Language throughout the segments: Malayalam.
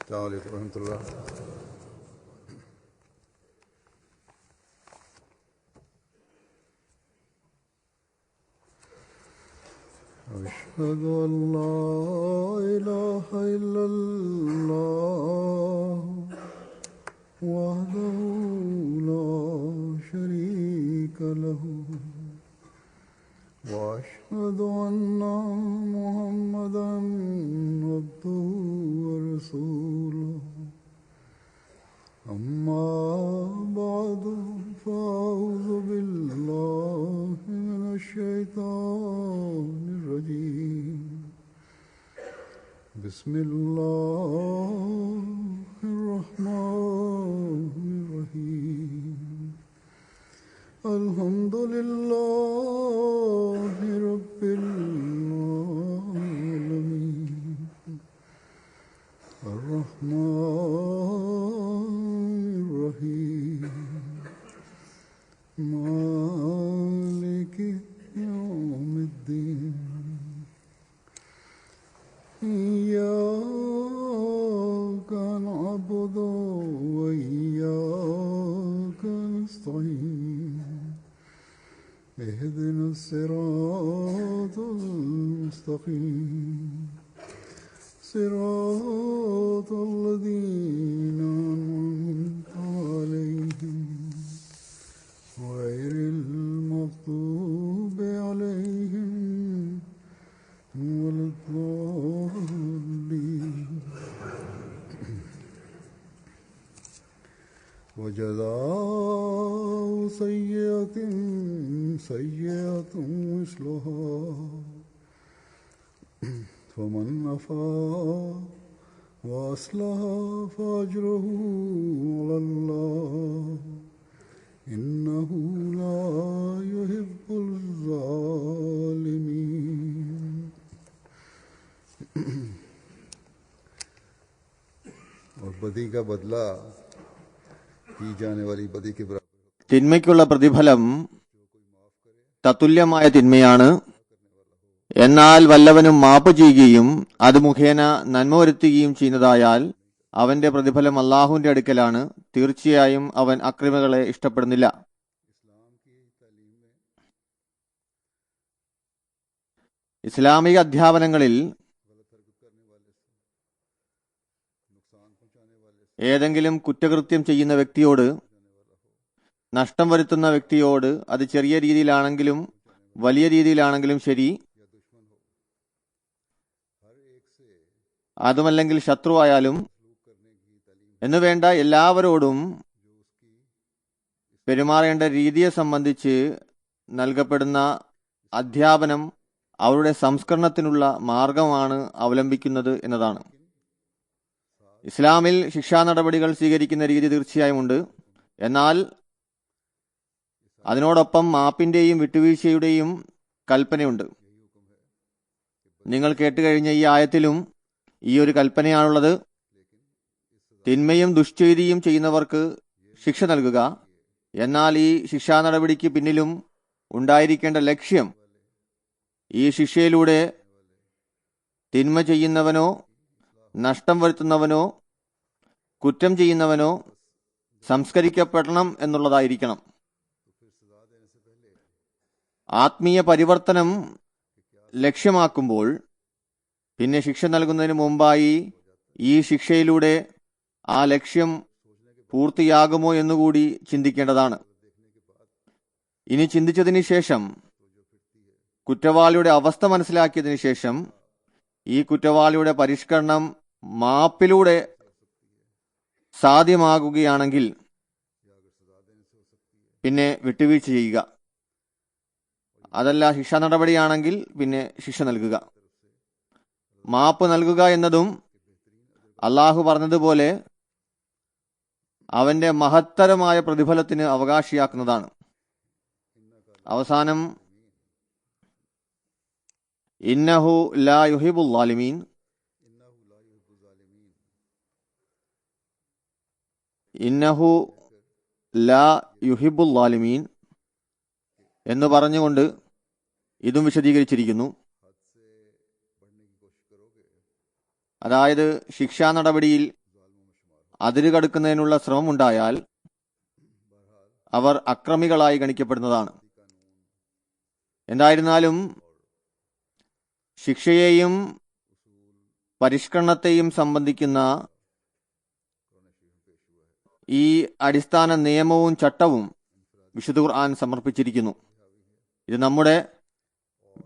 السلام عليكم ورحمة الله. أشهد أن لا إله إلا الله وحده لا شريك له وأشهد أن محمدا عبده ورسوله أما بعد فأعوذ بالله من الشيطان الرجيم بسم الله الرحمن الرحيم الحمد لله رب العالمين الرحمن الرحيم مالك يوم الدين إياك نعبد وإياك نستعين اهدنا الصراط المستقيم صراط الذين أنعمت عليهم غير المغضوب عليهم ولا الضالين. وجزاء سيئة سيئة مثلها فمن عفا وأصلح فأجره على الله إنه لا يحب الظالمين. और बदी का बदला की जाने वाली बदी के बराबर. തിന്മയ്ക്കുള്ള പ്രതിഫലം തത്തുല്യമായ തിന്മയാണ്. എന്നാൽ വല്ലവനും മാപ്പ് ചെയ്യുകയും അത് മുഖേന നന്മ വരുത്തുകയും ചെയ്യുന്നതായാൽ അവന്റെ പ്രതിഫലം അള്ളാഹുവിന്റെ അടുക്കലാണ്. തീർച്ചയായും അവൻ അക്രമികളെ ഇഷ്ടപ്പെടുന്നില്ല. ഇസ്ലാമിക അധ്യാപനങ്ങളിൽ ഏതെങ്കിലും കുറ്റകൃത്യം ചെയ്യുന്ന വ്യക്തിയോട്, നഷ്ടം വരുത്തുന്ന വ്യക്തിയോട്, അത് ചെറിയ രീതിയിലാണെങ്കിലും വലിയ രീതിയിലാണെങ്കിലും ശരി, അതുമല്ലെങ്കിൽ ശത്രുവായാലും എന്നുവേണ്ട എല്ലാവരോടും പെരുമാറേണ്ട രീതിയെ സംബന്ധിച്ച് നൽകപ്പെടുന്ന അധ്യാപനം അവരുടെ സംസ്കരണത്തിനുള്ള മാർഗമാണ് അവലംബിക്കുന്നത് എന്നതാണ്. ഇസ്ലാമിൽ ശിക്ഷാ നടപടികൾ സ്വീകരിക്കുന്ന രീതി തീർച്ചയായും ഉണ്ട്. എന്നാൽ അതിനോടൊപ്പം മാപ്പിന്റെയും വിട്ടുവീഴ്ചയുടെയും കൽപ്പനയുണ്ട്. നിങ്ങൾ കേട്ടുകഴിഞ്ഞ ഈ ആയത്തിലും ഈ ഒരു കൽപ്പനയാണുള്ളത്. തിന്മയും ദുഷ്ചെയ്തിയും ചെയ്യുന്നവർക്ക് ശിക്ഷ നൽകുക. എന്നാൽ ഈ ശിക്ഷാ നടപടിക്ക് പിന്നിലും ഉണ്ടായിരിക്കേണ്ട ലക്ഷ്യം ഈ ശിക്ഷയിലൂടെ തിന്മ ചെയ്യുന്നവനോ നഷ്ടം വരുത്തുന്നവനോ കുറ്റം ചെയ്യുന്നവനോ സംസ്കരിക്കപ്പെടണം എന്നുള്ളതായിരിക്കണം. ആത്മീയ പരിവർത്തനം ലക്ഷ്യമാക്കുമ്പോൾ പിന്നെ ശിക്ഷ നൽകുന്നതിന് മുമ്പായി ഈ ശിക്ഷയിലൂടെ ആ ലക്ഷ്യം പൂർത്തിയാകുമോ എന്നുകൂടി ചിന്തിക്കേണ്ടതാണ്. ഇനി ചിന്തിച്ചതിന് ശേഷം, കുറ്റവാളിയുടെ അവസ്ഥ മനസ്സിലാക്കിയതിനു ശേഷം ഈ കുറ്റവാളിയുടെ പരിഷ്കരണം മാപ്പിലൂടെ സാധ്യമാകുകയാണെങ്കിൽ പിന്നെ വിട്ടുവീഴ്ച ചെയ്യുക. അതല്ല ശിക്ഷാ നടപടിയാണെങ്കിൽ പിന്നെ ശിക്ഷ നൽകുക. മാപ്പ് നൽകുക എന്നതും അള്ളാഹു പറഞ്ഞതുപോലെ അവന്റെ മഹത്തരമായ പ്രതിഫലത്തിന് അവകാശിയാക്കുന്നതാണ്. അവസാനം ഇന്നഹു ലാ യുഹിബുൽ ളാലിമീൻ, ഇന്നഹു ലാ യുഹിബുൽ ളാലിമീൻ എന്ന് പറഞ്ഞുകൊണ്ട് ഇതും വിശദീകരിച്ചിരിക്കുന്നു. അതായത് ശിക്ഷാ നടപടിയിൽ അതിരുകടക്കുന്നതിനുള്ള ശ്രമമുണ്ടായാൽ അവർ അക്രമികളായി ഗണിക്കപ്പെടുന്നതാണ്. എന്തായിരുന്നാലും ശിക്ഷയെയും പരിഷ്കരണത്തെയും സംബന്ധിക്കുന്ന ഈ അടിസ്ഥാന നിയമവും ചട്ടവും വിശുദ്ധ ഖുർആൻ സമർപ്പിച്ചിരിക്കുന്നു. ഇത് നമ്മുടെ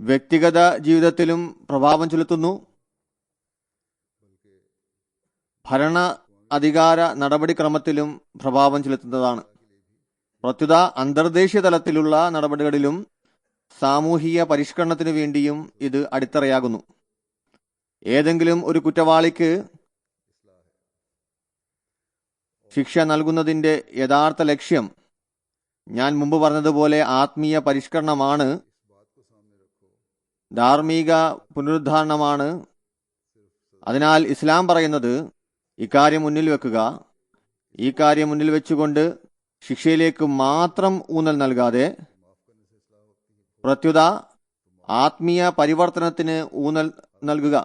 വ്യക്തിഗത ജീവിതത്തിലും പ്രഭാവം ചെലുത്തുന്നു. ഭരണ അധികാര നടപടിക്രമത്തിലും പ്രഭാവം ചെലുത്തുന്നതാണ്. പ്രത്യുത അന്തർദേശീയ തലത്തിലുള്ള നടപടികളിലും സാമൂഹിക പരിഷ്കരണത്തിനു വേണ്ടിയും ഇത് അടിത്തറയാകുന്നു. ഏതെങ്കിലും ഒരു കുറ്റവാളിക്ക് ശിക്ഷ നൽകുന്നതിന്റെ യഥാർത്ഥ ലക്ഷ്യം ഞാൻ മുമ്പ് പറഞ്ഞതുപോലെ ആത്മീയ പരിഷ്കരണമാണ്, ധാർമ്മിക പുനരുദ്ധാരണമാണ്. അതിനാൽ ഇസ്ലാം പറയുന്നത് ഇക്കാര്യം മുന്നിൽ വെക്കുക. ഈ കാര്യം മുന്നിൽ വെച്ചുകൊണ്ട് ശിക്ഷയിലേക്ക് മാത്രം ഊന്നൽ നൽകാതെ പ്രത്യുത ആത്മീയ പരിവർത്തനത്തിന് ഊന്നൽ നൽകുക.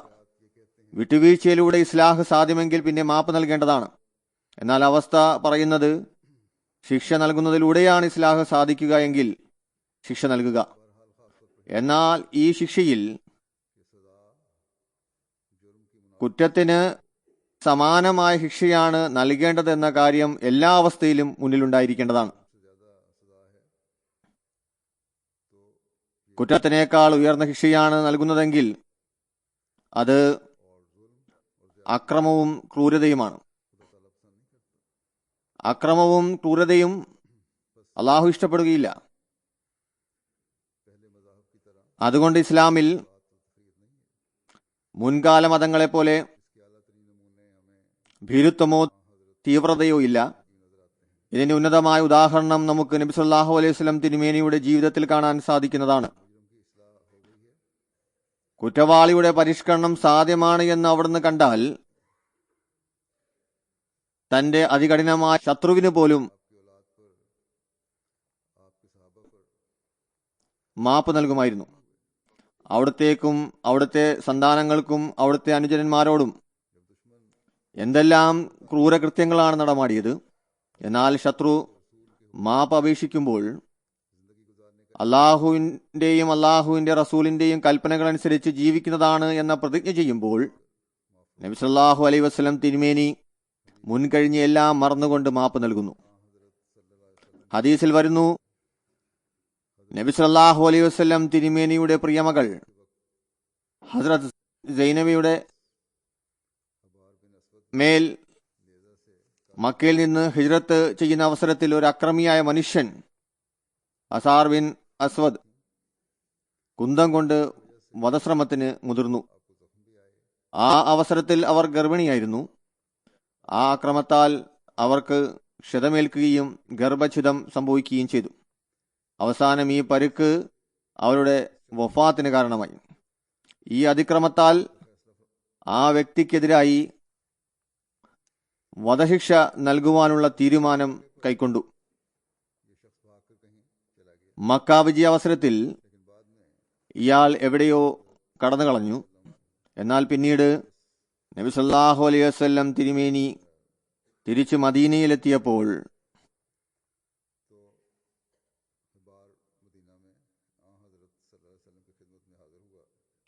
വിട്ടുവീഴ്ചയിലൂടെ ഇസ്ലാഹ് സാധ്യമെങ്കിൽ പിന്നെ മാപ്പ് നൽകേണ്ടതാണ്. എന്നാൽ അവസ്ഥ പറയുന്നത് ശിക്ഷ നൽകുന്നതിലൂടെയാണ് ഇസ്ലാഹ് സാധിക്കുക എങ്കിൽ ശിക്ഷ നൽകുക. എന്നാൽ ഈ ശിക്ഷയിൽ കുറ്റത്തിന് സമാനമായ ശിക്ഷയാണ് നൽകേണ്ടതെന്ന കാര്യം എല്ലാ അവസ്ഥയിലും മുന്നിലുണ്ടായിരിക്കേണ്ടതാണ്. കുറ്റത്തിനേക്കാൾ ഉയർന്ന ശിക്ഷയാണ് നൽകുന്നതെങ്കിൽ അത് അക്രമവും ക്രൂരതയുമാണ്. അക്രമവും ക്രൂരതയും അള്ളാഹു ഇഷ്ടപ്പെടുകയില്ല. അതുകൊണ്ട് ഇസ്ലാമിൽ മുൻകാല മതങ്ങളെപ്പോലെ ഭീരുത്വമോ തീവ്രതയോ ഇല്ല. ഇതിന്റെ ഉന്നതമായ ഉദാഹരണം നമുക്ക് നബി സല്ലല്ലാഹു അലൈഹി വസല്ലം തിരുമേനിയുടെ ജീവിതത്തിൽ കാണാൻ സാധിക്കുന്നതാണ്. കുറ്റവാളിയുടെ പരിഷ്കരണം സാധ്യമാണ് എന്ന് അവിടുന്ന് കണ്ടാൽ തന്റെ അതികഠിനമായ ശത്രുവിന് പോലും മാപ്പ് നൽകുമായിരുന്നു. അവിടത്തേക്കും അവിടുത്തെ സന്താനങ്ങൾക്കും അവിടുത്തെ അനുജനന്മാരോടും എന്തെല്ലാം ക്രൂരകൃത്യങ്ങളാണ് നടമാടിയത്. എന്നാൽ ശത്രു മാപ്പ് അപേക്ഷിക്കുമ്പോൾ അള്ളാഹുവിന്റെയും അള്ളാഹുവിന്റെ റസൂലിന്റെയും കൽപ്പനകൾ അനുസരിച്ച് ജീവിക്കുന്നതാണ് എന്ന പ്രതിജ്ഞ ചെയ്യുമ്പോൾ നബി സല്ലല്ലാഹു അലൈഹി വസല്ലം തിരുമേനി മുൻകഴിഞ്ഞ എല്ലാം മറന്നുകൊണ്ട് മാപ്പ് നൽകുന്നു. ഹദീസിൽ വരുന്നു, നബി സല്ലല്ലാഹു അലൈഹി വസല്ലം തിരുമേനിയുടെ പ്രിയമകൾ ഹസ്രത്ത് സൈനബയുടെ മേൽ മക്കയിൽ നിന്ന് ഹിജ്റത്ത് ചെയ്യുന്ന അവസരത്തിൽ ഒരു അക്രമിയായ മനുഷ്യൻ അസാർ ബിൻ അസ്വദ് കുന്തം കൊണ്ട് വധശ്രമത്തിന് മുതിർന്നു. ആ അവസരത്തിൽ അവർ ഗർഭിണിയായിരുന്നു. ആ അക്രമത്താൽ അവർക്ക് ക്ഷതമേൽക്കുകയും ഗർഭച്ഛിതം സംഭവിക്കുകയും ചെയ്തു. അവസാനം ഈ പരുക്ക് അവരുടെ വഫാത്തിന് കാരണമായി. ഈ അതിക്രമത്താൽ ആ വ്യക്തിക്കെതിരായി വധശിക്ഷ നൽകുവാനുള്ള തീരുമാനം കൈക്കൊണ്ടു. മക്ക വിജയ അവസരത്തിൽ ഇയാൾ എവിടെയോ കടന്നു കളഞ്ഞു. എന്നാൽ പിന്നീട് നബി സല്ലല്ലാഹു അലൈഹി വസല്ലം തിരുമേനി തിരിച്ചു മദീനയിലെത്തിയപ്പോൾ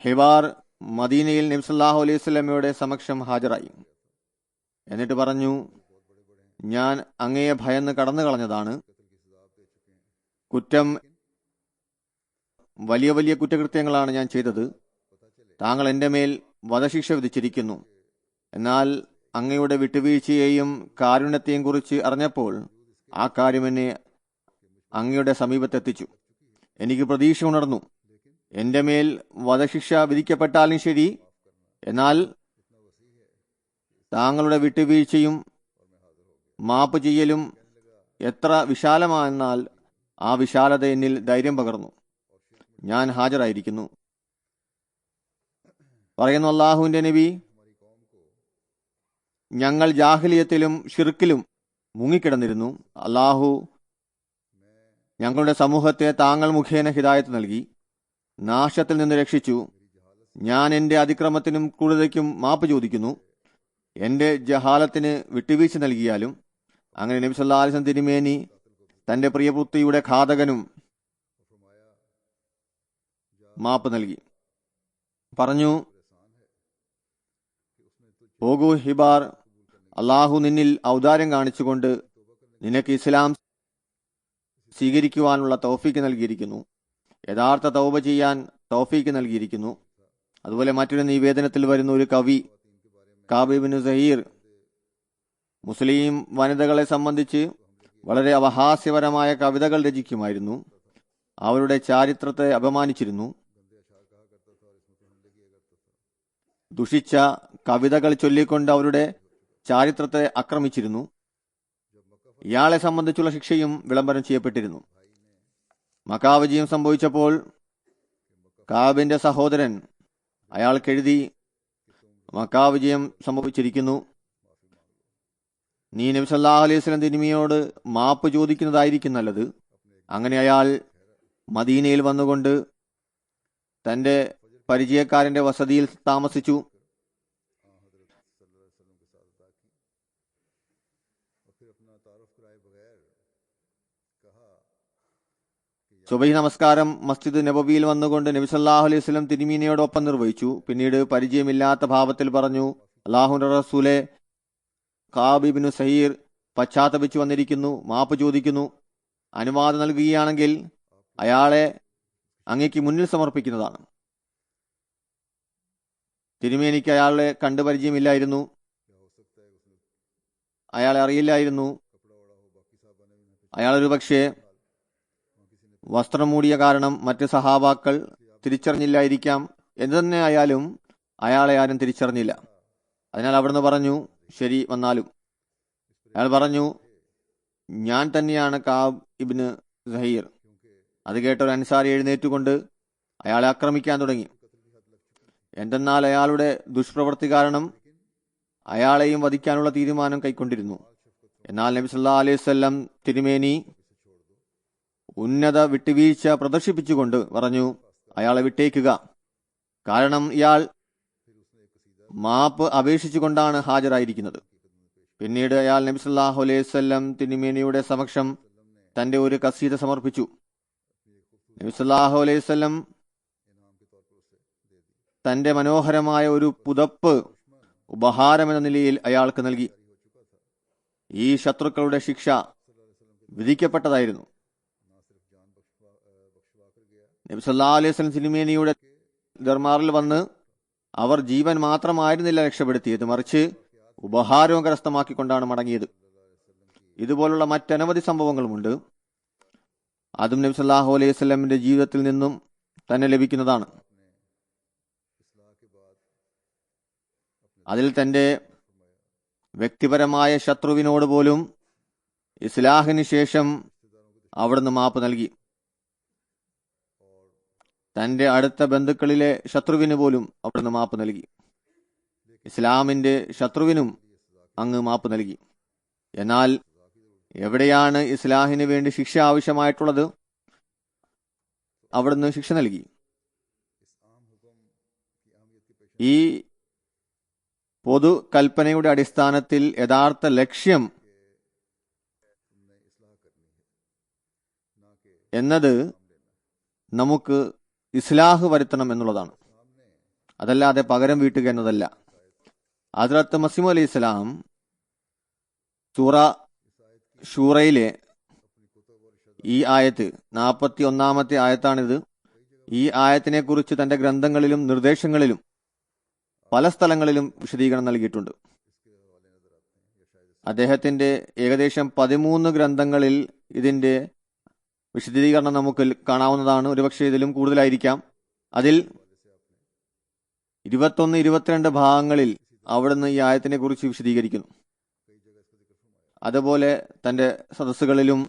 ഹിബാർ മദീനയിൽ നബി സല്ലല്ലാഹു അലൈഹി വസല്ലമയുടെ സമക്ഷം ഹാജരായി. എന്നിട്ട് പറഞ്ഞു, ഞാൻ അങ്ങയെ ഭയന്ന് കടന്നു കളഞ്ഞതാണ്. കുറ്റം വലിയ വലിയ കുറ്റകൃത്യങ്ങളാണ് ഞാൻ ചെയ്തത്. താങ്കൾ എന്റെ മേൽ വധശിക്ഷ വിധിച്ചിരിക്കുന്നു. എന്നാൽ അങ്ങയുടെ വിട്ടുവീഴ്ചയെയും കാരുണ്യത്തെയും കുറിച്ച് അറിഞ്ഞപ്പോൾ ആ കാര്യം എന്നെ അങ്ങയുടെ സമീപത്തെത്തിച്ചു. എനിക്ക് പ്രതീക്ഷ ഉണർന്നു. എന്റെ മേൽ വധശിക്ഷ വിധിക്കപ്പെട്ടാലും ശരി, എന്നാൽ താങ്കളുടെ വിട്ടുവീഴ്ചയും മാപ്പ് ചെയ്യലും എത്ര വിശാലമാണെന്നാൽ ആ വിശാലത എന്നിൽ ധൈര്യം പകർന്നു. ഞാൻ ഹാജരായിരിക്കുന്നു. പറയുന്നു അള്ളാഹുവിന്റെ നബി, ഞങ്ങൾ ജാഹിലിയത്തിലും ഷിർക്കിലും മുങ്ങിക്കിടന്നിരുന്നു. അള്ളാഹു ഞങ്ങളുടെ സമൂഹത്തെ താങ്കൾ മുഖേന ഹിദായത്ത് നൽകി, നാശത്തിൽ നിന്ന് രക്ഷിച്ചു. ഞാൻ എന്റെ അതിക്രമത്തിനും ക്രൂരതയ്ക്കും മാപ്പ് ചോദിക്കുന്നു. എന്റെ ജഹാലത്തിന് വിട്ടുവീഴ്ച നൽകിയാലും. അങ്ങനെ നബി സല്ലല്ലാഹു അലൈഹി വസല്ലം തിരുമേനി തന്റെ പ്രിയപുത്രിയുടെ ഘാതകനും മാപ്പ് നൽകി. പറഞ്ഞു, പോകൂ ഹിബാർ, അള്ളാഹു നിന്നിൽ ഔദാര്യം കാണിച്ചുകൊണ്ട് നിനക്ക് ഇസ്ലാം സ്വീകരിക്കുവാനുള്ള തൗഫീക്ക് നൽകിയിരിക്കുന്നു. യഥാർത്ഥ തൗബ ചെയ്യാൻ തൗഫീക്ക് നൽകിയിരിക്കുന്നു. അതുപോലെ മറ്റൊരു നിവേദനത്തിൽ വരുന്ന ഒരു കവി കാബ് ഇബ്നു സഹീർ മുസ്ലിം വനിതകളെ സംബന്ധിച്ച് വളരെ അപഹാസ്യപരമായ കവിതകൾ രചിക്കുമായിരുന്നു. അവരുടെ ചാരിത്രത്തെ അപമാനിച്ചിരുന്നു. ദുഷിച്ച കവിതകൾ ചൊല്ലിക്കൊണ്ട് അവരുടെ ചാരിത്രത്തെ ആക്രമിച്ചിരുന്നു. ഇയാളെ സംബന്ധിച്ചുള്ള ശിക്ഷയും വിളംബരം ചെയ്യപ്പെട്ടിരുന്നു. മക്കാ വിജയം സംഭവിച്ചപ്പോൾ കാബിന്റെ സഹോദരൻ അയാൾക്കെഴുതി, മക്കാ വിജയം സംഭവിച്ചിരിക്കുന്നു, നീ നബി സല്ലല്ലാഹു അലൈഹി വസല്ലം തിരുമേനിയോട് മാപ്പ് ചോദിക്കുന്നതായിരിക്കും നല്ലത്. അങ്ങനെ അയാൾ മദീനയിൽ വന്നുകൊണ്ട് തന്റെ പരിചയക്കാരന്റെ വസതിയിൽ താമസിച്ചു. സുബഹി നമസ്കാരം മസ്ജിദ് നബവിയിൽ വന്നുകൊണ്ട് നബി സല്ലല്ലാഹു അലൈഹി വസല്ലം തിരുമേനിയോടൊപ്പം നിർവഹിച്ചു. പിന്നീട് പരിചയമില്ലാത്ത ഭാവത്തിൽ പറഞ്ഞു, അല്ലാഹുവിന്റെ റസൂലെ, കാബ് ഇബ്നു സഹീർ പശ്ചാത്തപിച്ചു വന്നിരിക്കുന്നു, മാപ്പ് ചോദിക്കുന്നു. അനുവാദം നൽകുകയാണെങ്കിൽ അയാളെ അങ്ങേക്ക് മുന്നിൽ സമർപ്പിക്കുന്നതാണ്. തിരുമേനിക്ക് അയാളെ കണ്ടു പരിചയമില്ലായിരുന്നു, അയാളെ അറിയില്ലായിരുന്നു. അയാളൊരു പക്ഷേ വസ്ത്രം മൂടിയ കാരണം മറ്റ് സഹാബാക്കൾ തിരിച്ചറിഞ്ഞില്ലായിരിക്കാം. എന്തു തന്നെ ആയാലും അയാളെ ആരും തിരിച്ചറിഞ്ഞില്ല. അതിനാൽ അവിടുന്ന് പറഞ്ഞു, ശരി, വന്നാലും. അയാൾ പറഞ്ഞു, ഞാൻ തന്നെയാണ് കാബ് ഇബ്നു സഹീർ. അത് കേട്ട ഒരു അൻസാരി എഴുന്നേറ്റുകൊണ്ട് അയാളെ ആക്രമിക്കാൻ തുടങ്ങി. എന്തെന്നാൽ അയാളുടെ ദുഷ്പ്രവൃത്തി കാരണം അയാളെയും വധിക്കാനുള്ള തീരുമാനം കൈക്കൊണ്ടിരുന്നു. എന്നാൽ നബി സല്ലല്ലാഹു അലൈഹി വസല്ലം തിരുമേനി ഉന്നത വിട്ടുവീഴ്ച പ്രദർശിപ്പിച്ചുകൊണ്ട് പറഞ്ഞു, അയാളെ വിട്ടേക്കുക. കാരണം ഇയാൾ മാപ്പ് അപേക്ഷിച്ചുകൊണ്ടാണ് ഹാജരായിരിക്കുന്നത്. പിന്നീട് അയാൾ നബി സല്ലല്ലാഹു അലൈഹി വസല്ലം തിരുമേനിയുടെ സമക്ഷം തന്റെ ഒരു കസീദ സമർപ്പിച്ചു. നബി സല്ലല്ലാഹു അലൈഹി വസല്ലം തന്റെ മനോഹരമായ ഒരു പുതപ്പ് ഉപഹാരമെന്ന നിലയിൽ അയാൾക്ക് നൽകി. ഈ ശത്രുക്കളുടെ ശിക്ഷ വിധിക്കപ്പെട്ടതായിരുന്നു. നബി സല്ലല്ലാഹു അലൈഹി വസല്ലം തിരുമേനിയുടെ ദർബാറിൽ വന്ന് അവർ ജീവൻ മാത്രമായിരുന്നില്ല രക്ഷപ്പെടുത്തിയത്, മറിച്ച് ഉപഹാരവും കരസ്ഥമാക്കിക്കൊണ്ടാണ് മടങ്ങിയത്. ഇതുപോലുള്ള മറ്റനവധി സംഭവങ്ങളുമുണ്ട്. അതും നബി സല്ലല്ലാഹു അലൈഹി വസല്ലമിന്റെ ജീവിതത്തിൽ നിന്നും തന്നെ ലഭിക്കുന്നതാണ്. അതിൽ തന്റെ വ്യക്തിപരമായ ശത്രുവിനോട് പോലും ഇസ്ലാഹിന് ശേഷം അവിടുന്ന് മാപ്പ് നൽകി. തന്റെ അടുത്ത ബന്ധുക്കളിലെ ശത്രുവിന് പോലും അവിടുന്ന് മാപ്പ് നൽകി. ഇസ്ലാമിന്റെ ശത്രുവിനും അങ്ങ് മാപ്പ് നൽകി. എന്നാൽ എവിടെയാണ് ഇസ്ലാഹിന് വേണ്ടി ശിക്ഷ ആവശ്യമായിട്ടുള്ളത്, അവിടുന്ന് ശിക്ഷ നൽകി. ഈ പൊതു കൽപ്പനയുടെ അടിസ്ഥാനത്തിൽ യഥാർത്ഥ ലക്ഷ്യം എന്നത് നമുക്ക് ഇസ്ലാഹ് വരുത്തണം എന്നുള്ളതാണ്, അതല്ലാതെ പകരം വീട്ടുക എന്നതല്ല. ഹദ്റത്ത് മസീഹ് അലൈഹി സ്വലാം സൂറ ഷൂറയിലെ ഈ ആയത്ത് 41-ാമത്തെ ആയത്താണിത്. ഈ ആയത്തിനെ കുറിച്ച് തന്റെ ഗ്രന്ഥങ്ങളിലും നിർദ്ദേശങ്ങളിലും പല സ്ഥലങ്ങളിലും വിശദീകരണം നൽകിയിട്ടുണ്ട്. അദ്ദേഹത്തിന്റെ ഏകദേശം 13 ഗ്രന്ഥങ്ങളിൽ ഇതിന്റെ വിശദീകരണം നമുക്ക് കാണാവുന്നതാണ്. ഒരുപക്ഷെ ഇതിലും കൂടുതലായിരിക്കാം. അതിൽ 21-22 ഭാഗങ്ങളിൽ അവിടുന്ന് ഈ ആയത്തിനെ കുറിച്ച് വിശദീകരിക്കുന്നു. അതുപോലെ തന്റെ സദസ്സുകളിലും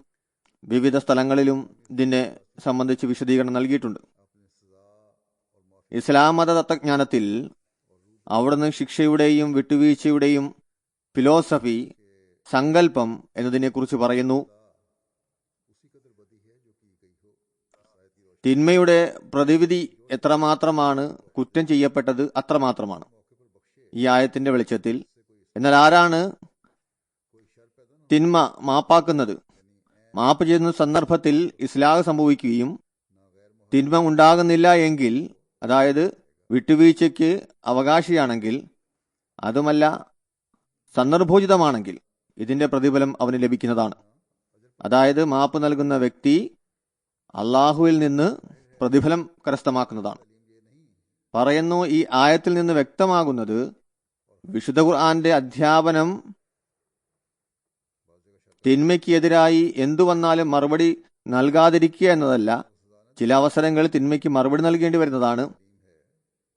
വിവിധ സ്ഥലങ്ങളിലും ഇതിനെ സംബന്ധിച്ച് വിശദീകരണം നൽകിയിട്ടുണ്ട്. ഇസ്ലാം മത തത്വജ്ഞാനത്തിൽ അവിടുന്ന് ശിക്ഷയുടെയും വിട്ടുവീഴ്ചയുടെയും ഫിലോസഫി, സങ്കല്പം എന്നതിനെക്കുറിച്ച് പറയുന്നു. തിന്മയുടെ പ്രതിവിധി എത്രമാത്രമാണ് കുറ്റം ചെയ്യപ്പെട്ടത് അത്രമാത്രമാണ്. ഈ ആയത്തിന്റെ വെളിച്ചത്തിൽ എന്നാൽ ആരാണ് തിന്മ മാപ്പാക്കുന്നത്? മാപ്പ് ചെയ്യുന്ന സന്ദർഭത്തിൽ ഇസ്ലാഹ് സംഭവിക്കുകയും തിന്മ ഉണ്ടാകുന്നില്ല എങ്കിൽ, അതായത് വിട്ടുവീഴ്ചയ്ക്ക് അവകാശിയാണെങ്കിൽ, അതുമല്ല സന്ദർഭോചിതമാണെങ്കിൽ ഇതിന്റെ പ്രതിഫലം അവന് ലഭിക്കുന്നതാണ്. അതായത് മാപ്പ് നൽകുന്ന വ്യക്തി അള്ളാഹുവിൽ നിന്ന് പ്രതിഫലം കരസ്ഥമാക്കുന്നതാണ്. പറയുന്നു, ഈ ആയത്തിൽ നിന്ന് വ്യക്തമാകുന്നത് വിശുദ്ധ ഖുർആന്റെ അധ്യാപനം തിന്മയ്ക്ക് എതിരായി എന്തു വന്നാലും മറുപടി നൽകാതിരിക്കുക എന്നതല്ല. ചില അവസരങ്ങളിൽ തിന്മയ്ക്ക് മറുപടി നൽകേണ്ടി വരുന്നതാണ്.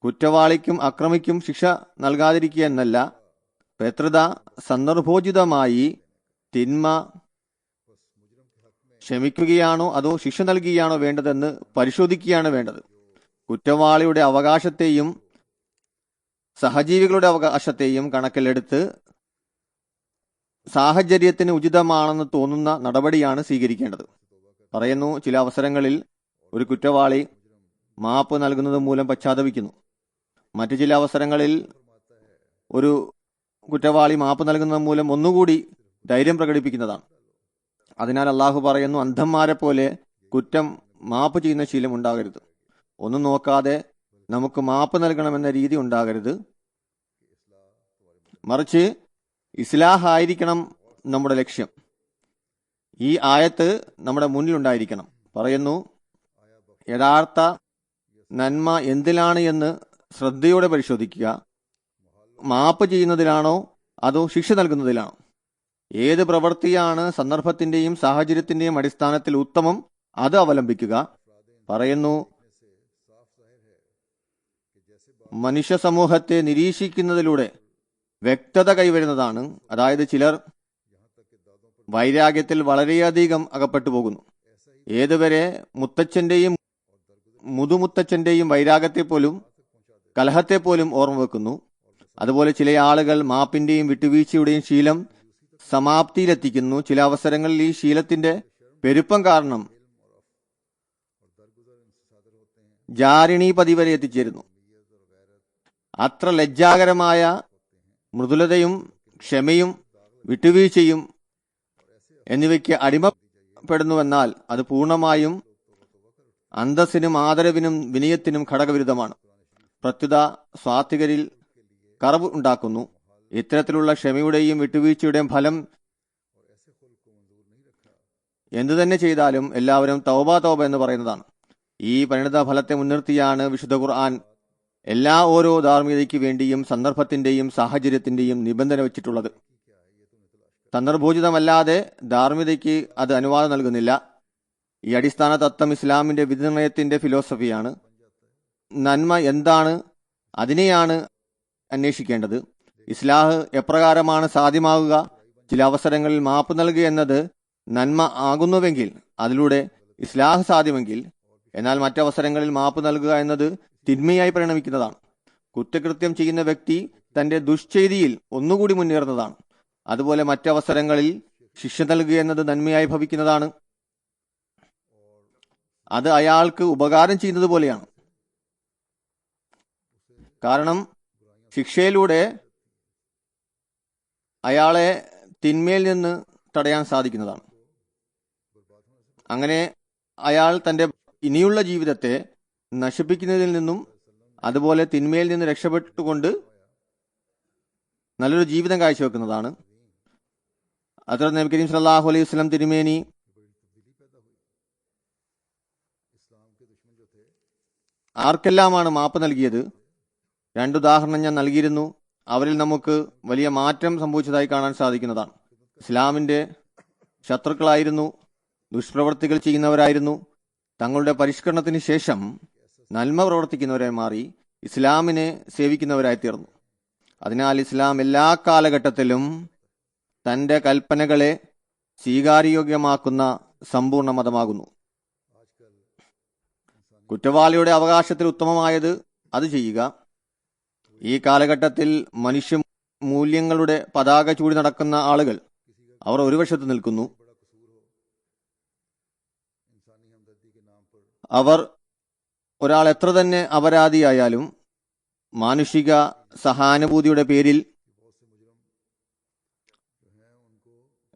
കുറ്റവാളിക്കും അക്രമിക്കും ശിക്ഷ നൽകാതിരിക്കുക എന്നല്ല. പ്രത്യുത സന്ദർഭോചിതമായി തിന്മ ക്ഷമിക്കുകയാണോ അതോ ശിക്ഷ നൽകുകയാണോ വേണ്ടതെന്ന് പരിശോധിക്കുകയാണ് വേണ്ടത്. കുറ്റവാളിയുടെ അവകാശത്തെയും സഹജീവികളുടെ അവകാശത്തെയും കണക്കിലെടുത്ത് സാഹചര്യത്തിന് ഉചിതമാണെന്ന് തോന്നുന്ന നടപടിയാണ് സ്വീകരിക്കേണ്ടത്. പറയുന്നു, ചില അവസരങ്ങളിൽ ഒരു കുറ്റവാളി മാപ്പ് നൽകുന്നത് മൂലം പശ്ചാത്തപിക്കുന്നു. മറ്റു ചില അവസരങ്ങളിൽ ഒരു കുറ്റവാളി മാപ്പ് നൽകുന്നത് മൂലം ഒന്നുകൂടി ധൈര്യം പ്രകടിപ്പിക്കുന്നതാണ്. അതിനാൽ അള്ളാഹു പറയുന്നു, അന്ധന്മാരെ പോലെ കുറ്റം മാപ്പ് ചെയ്യുന്ന ശീലം ഉണ്ടാകരുത്. ഒന്നും നോക്കാതെ നമുക്ക് മാപ്പ് നൽകണമെന്ന രീതി ഉണ്ടാകരുത്. മറിച്ച് ഇസ്ലാഹ് ആയിരിക്കണം നമ്മുടെ ലക്ഷ്യം. ഈ ആയത്ത് നമ്മുടെ മുന്നിലുണ്ടായിരിക്കണം. പറയുന്നു, യഥാർത്ഥ നന്മ എന്തിലാണ് എന്ന് ശ്രദ്ധയോടെ പരിശോധിക്കുക. മാപ്പ് ചെയ്യുന്നതിലാണോ അതോ ശിക്ഷ നൽകുന്നതിലാണോ? ഏത് പ്രവൃത്തിയാണ് സന്ദർഭത്തിന്റെയും സാഹചര്യത്തിന്റെയും അടിസ്ഥാനത്തിൽ ഉത്തമം, അത് അവലംബിക്കുക. പറയുന്നു, മനുഷ്യ സമൂഹത്തെ നിരീക്ഷിക്കുന്നതിലൂടെ വ്യക്തത കൈവരുന്നതാണ്. അതായത് ചിലർ വൈരാഗ്യത്തിൽ വളരെയധികം അകപ്പെട്ടു പോകുന്നു. ഏതുവരെ മുത്തച്ഛന്റെയും മുതുമുത്തച്ഛന്റെയും വൈരാഗ്യത്തെപ്പോലും കലഹത്തെപ്പോലും ഓർമ്മ വെക്കുന്നു. അതുപോലെ ചില ആളുകൾ മാപ്പിന്റെയും വിട്ടുവീഴ്ചയുടെയും ശീലം സമാപ്തിയിലെത്തിക്കുന്നു. ചില അവസരങ്ങളിൽ ഈ ശീലത്തിന്റെ പെരുപ്പം കാരണം ജാരിണീപതി വരെ എത്തിച്ചേരുന്നു. അത്ര ലജ്ജാകരമായ മൃദുലതയും ക്ഷമയും വിട്ടുവീഴ്ചയും എന്നിവയ്ക്ക് അടിമപ്പെടുന്നുവെന്നാൽ അത് പൂർണ്ണമായും അന്തസ്സിനും ആദരവിനും വിനയത്തിനും ഘടകവിരുദ്ധമാണ്. പ്രത്യുത സ്വാത്വികരിൽ കറവ് ഉണ്ടാക്കുന്നു. ഇത്തരത്തിലുള്ള ക്ഷമയുടെയും വിട്ടുവീഴ്ചയുടെയും ഫലം എന്തു തന്നെ ചെയ്താലും എല്ലാവരും തൗബ തൗബ എന്ന് പറയുന്നതാണ്. ഈ പരിണിത ഫലത്തെ മുൻനിർത്തിയാണ് വിശുദ്ധ ഖുർആൻ ഓരോ ധാർമ്മികതയ്ക്ക് വേണ്ടിയും സന്ദർഭത്തിന്റെയും സാഹചര്യത്തിന്റെയും നിബന്ധന വെച്ചിട്ടുള്ളത്. സന്ദർഭോചിതമല്ലാതെ ധാർമ്മികതയ്ക്ക് അത് അനുവാദം നൽകുന്നില്ല. ഈ അടിസ്ഥാന തത്വം ഇസ്ലാമിന്റെ വിധിനിർണയത്തിന്റെ ഫിലോസഫിയാണ്. നന്മ എന്താണ്, അതിനെയാണ് അന്വേഷിക്കേണ്ടത്. ഇസ്ലാഹ് എപ്രകാരമാണ് സാധ്യമാകുക? ചില അവസരങ്ങളിൽ മാപ്പ് നൽകുക എന്നത് നന്മ ആകുന്നുവെങ്കിൽ അതിലൂടെ ഇസ്ലാഹ് സാധ്യമെങ്കിൽ, എന്നാൽ മറ്റവസരങ്ങളിൽ മാപ്പ് നൽകുക എന്നത് തിന്മയായി പരിണമിക്കുന്നതാണ്. കുറ്റകൃത്യം ചെയ്യുന്ന വ്യക്തി തന്റെ ദുഷ്ചെയ്തിയിൽ ഒന്നുകൂടി മുന്നേറുന്നതാണ്. അതുപോലെ മറ്റവസരങ്ങളിൽ ശിക്ഷ നൽകുക എന്നത് നന്മയായി ഭവിക്കുന്നതാണ്. അത് അയാൾക്ക് ഉപകാരം ചെയ്യുന്നത് പോലെയാണ്. കാരണം ശിക്ഷയിലൂടെ അയാളെ തിന്മയിൽ നിന്ന് തടയാൻ സാധിക്കുന്നതാണ്. അങ്ങനെ അയാൾ തന്റെ ഇനിയുള്ള ജീവിതത്തെ നശിപ്പിക്കുന്നതിൽ നിന്നും അതുപോലെ തിന്മയിൽ നിന്ന് രക്ഷപ്പെട്ടുകൊണ്ട് നല്ലൊരു ജീവിതം കാഴ്ചവെക്കുന്നതാണ്. അതർ നബി കരീം സല്ലല്ലാഹു അലൈഹി വസല്ലം തിരുമേനി ആർക്കെല്ലാമാണ് മാപ്പ് നൽകിയത്? 2 ഉദാഹരണം ഞാൻ നൽകിയിരുന്നു. അവരിൽ നമുക്ക് വലിയ മാറ്റം സംഭവിച്ചതായി കാണാൻ സാധിക്കുന്നതാണ്. ഇസ്ലാമിന്റെ ശത്രുക്കളായിരുന്നു, ദുഷ്പ്രവർത്തികൾ ചെയ്യുന്നവരായിരുന്നു. തങ്ങളുടെ പരിഷ്കരണത്തിന് ശേഷം നന്മ പ്രവർത്തിക്കുന്നവരായി മാറി ഇസ്ലാമിനെ സേവിക്കുന്നവരായി തീർന്നു. അതിനാൽ ഇസ്ലാം എല്ലാ കാലഘട്ടത്തിലും തന്റെ കൽപ്പനകളെ സ്വീകാര്യോഗ്യമാക്കുന്ന സമ്പൂർണ്ണ മതമാകുന്നു. കുറ്റവാളിയുടെ അവകാശത്തിൽ ഉത്തമമായത് അത് ചെയ്യുക. ഈ കാലഘട്ടത്തിൽ മനുഷ്യ മൂല്യങ്ങളുടെ പതാക ചൂടി നടക്കുന്ന ആളുകൾ അവർ ഒരു വശത്ത് നിൽക്കുന്നു. അവർ ഒരാൾ എത്ര തന്നെ അപരാധിയായാലും മാനുഷിക സഹാനുഭൂതിയുടെ പേരിൽ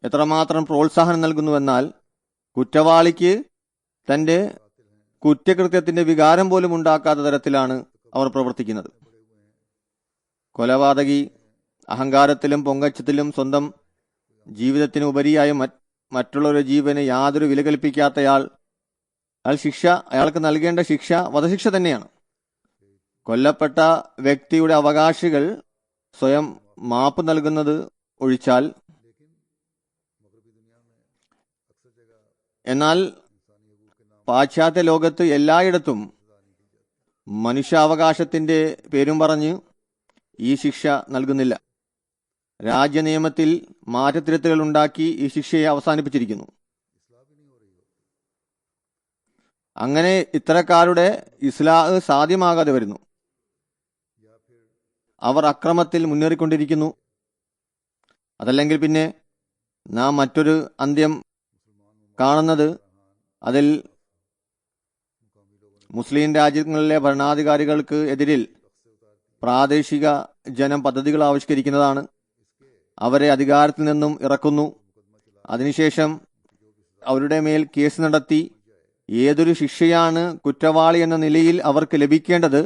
എത്രമാത്രം പ്രോത്സാഹനം നൽകുന്നുവെന്നാൽ കുറ്റവാളിക്ക് തന്റെ കുറ്റകൃത്യത്തിന്റെ വികാരം പോലും ഉണ്ടാക്കാത്ത തരത്തിലാണ് അവർ പ്രവർത്തിക്കുന്നത്. കൊലപാതകി അഹങ്കാരത്തിലും പൊങ്ങച്ചത്തിലും സ്വന്തം ജീവിതത്തിന് ഉപരിയായി മറ്റുള്ളവരുടെ ജീവന് യാതൊരു വില കൽപ്പിക്കാത്തയാൾ, അയാൾക്ക് നൽകേണ്ട ശിക്ഷ വധശിക്ഷ തന്നെയാണ്. കൊല്ലപ്പെട്ട വ്യക്തിയുടെ അവകാശികൾ സ്വയം മാപ്പ് നൽകുന്നത് ഒഴിച്ചാൽ. എന്നാൽ പാശ്ചാത്യ ലോകത്ത് എല്ലായിടത്തും മനുഷ്യാവകാശത്തിന്റെ പേരും പറഞ്ഞ് ഈ ശിക്ഷ നൽകുന്നില്ല. രാജ്യനിയമത്തിൽ മാറ്റത്തിരുത്തലുകൾ ഉണ്ടാക്കി ഈ ശിക്ഷയെ അവസാനിപ്പിച്ചിരിക്കുന്നു. അങ്ങനെ ഇത്തരക്കാരുടെ ഇസ്ലാഹ് സാധ്യമാകാതെ വരുന്നു. അവർ അക്രമത്തിൽ മുന്നേറിക്കൊണ്ടിരിക്കുന്നു. അതല്ലെങ്കിൽ പിന്നെ നാം മറ്റൊരു അന്ത്യം കാണുന്നത് അതിൽ മുസ്ലിം രാജ്യങ്ങളിലെ ഭരണാധികാരികൾക്ക് എതിരിൽ പ്രാദേശിക ജനം പദ്ധതികൾ ആവിഷ്കരിക്കുന്നതാണ്. അവരെ അധികാരത്തിൽ നിന്നും ഇറക്കുന്നു. അതിനുശേഷം അവരുടെ മേൽ കേസ് നടത്തി ഏതൊരു ശിക്ഷയാണ് കുറ്റവാളി എന്ന നിലയിൽ അവർക്ക് ലഭിക്കേണ്ടത്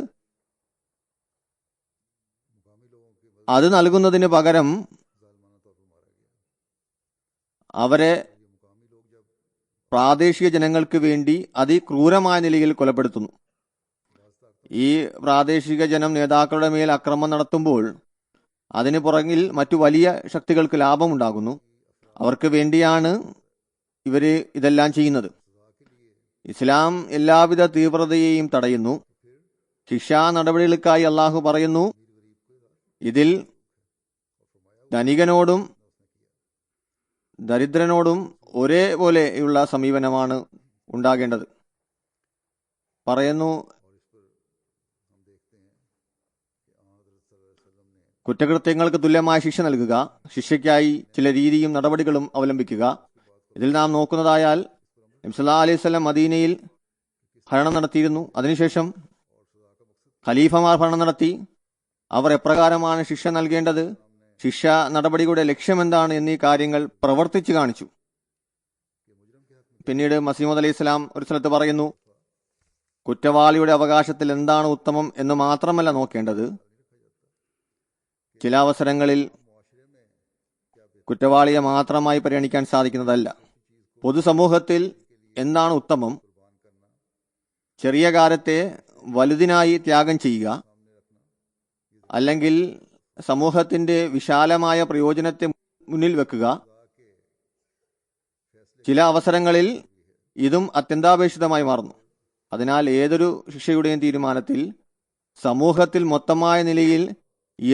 അത് നൽകുന്നതിന് പകരം അവരെ പ്രാദേശിക ജനങ്ങൾക്ക് വേണ്ടി അതിക്രൂരമായ നിലയിൽ കൊലപ്പെടുത്തുന്നു. ഈ പ്രാദേശിക ജനം നേതാക്കളുടെ മേൽ അക്രമം നടത്തുമ്പോൾ അതിന് പുറകിൽ മറ്റു വലിയ ശക്തികൾക്ക് ലാഭമുണ്ടാകുന്നു. അവർക്ക് വേണ്ടിയാണ് ഇവര് ഇതെല്ലാം ചെയ്യുന്നത്. ഇസ്ലാം എല്ലാവിധ തീവ്രതയെയും തടയുന്നു. ശിക്ഷാ നടപടികൾക്കായി അള്ളാഹു പറയുന്നു, ഇതിൽ ധനികനോടും ദരിദ്രനോടും ഒരേപോലെയുള്ള സമീപനമാണ് ഉണ്ടാകേണ്ടത്. പറയുന്നു, കുറ്റകൃത്യങ്ങൾക്ക് തുല്യമായ ശിക്ഷ നൽകുക, ശിക്ഷയ്ക്കായി ചില രീതിയും നടപടികളും അവലംബിക്കുക. ഇതിൽ നാം നോക്കുന്നതായാൽ നബി സല്ലല്ലാഹു അലൈഹി വസല്ലം മദീനയിൽ ഭരണം നടത്തിയിരുന്നു. അതിനുശേഷം ഖലീഫമാർ ഭരണം നടത്തി. അവർ എപ്രകാരമാണ് ശിക്ഷ നൽകേണ്ടത്, ശിക്ഷ നടപടികളുടെ ലക്ഷ്യമെന്താണ് എന്നീ കാര്യങ്ങൾ പ്രവർത്തിച്ചു കാണിച്ചു. പിന്നീട് മസീഹ് മൗഊദ് അലൈഹി സ്വലാം ഒരു സ്ഥലത്ത് പറയുന്നു, കുറ്റവാളിയുടെ അവകാശത്തിൽ എന്താണ് ഉത്തമം എന്ന് മാത്രമല്ല നോക്കേണ്ടത്, ചില അവസരങ്ങളിൽ കുറ്റവാളിയെ മാത്രമായി പരിഗണിക്കാൻ സാധിക്കുന്നതല്ല. പൊതുസമൂഹത്തിൽ എന്താണ് ഉത്തമം, ചെറിയ കാര്യത്തെ വലുതിനായി ത്യാഗം ചെയ്യുക, അല്ലെങ്കിൽ സമൂഹത്തിന്റെ വിശാലമായ പ്രയോജനത്തെ മുന്നിൽ വെക്കുക. ചില അവസരങ്ങളിൽ ഇതും അത്യന്താപേക്ഷിതമായി മാറുന്നു. അതിനാൽ ഏതൊരു ശിക്ഷയുടെയും തീരുമാനത്തിൽ സമൂഹത്തിൽ മൊത്തമായ നിലയിൽ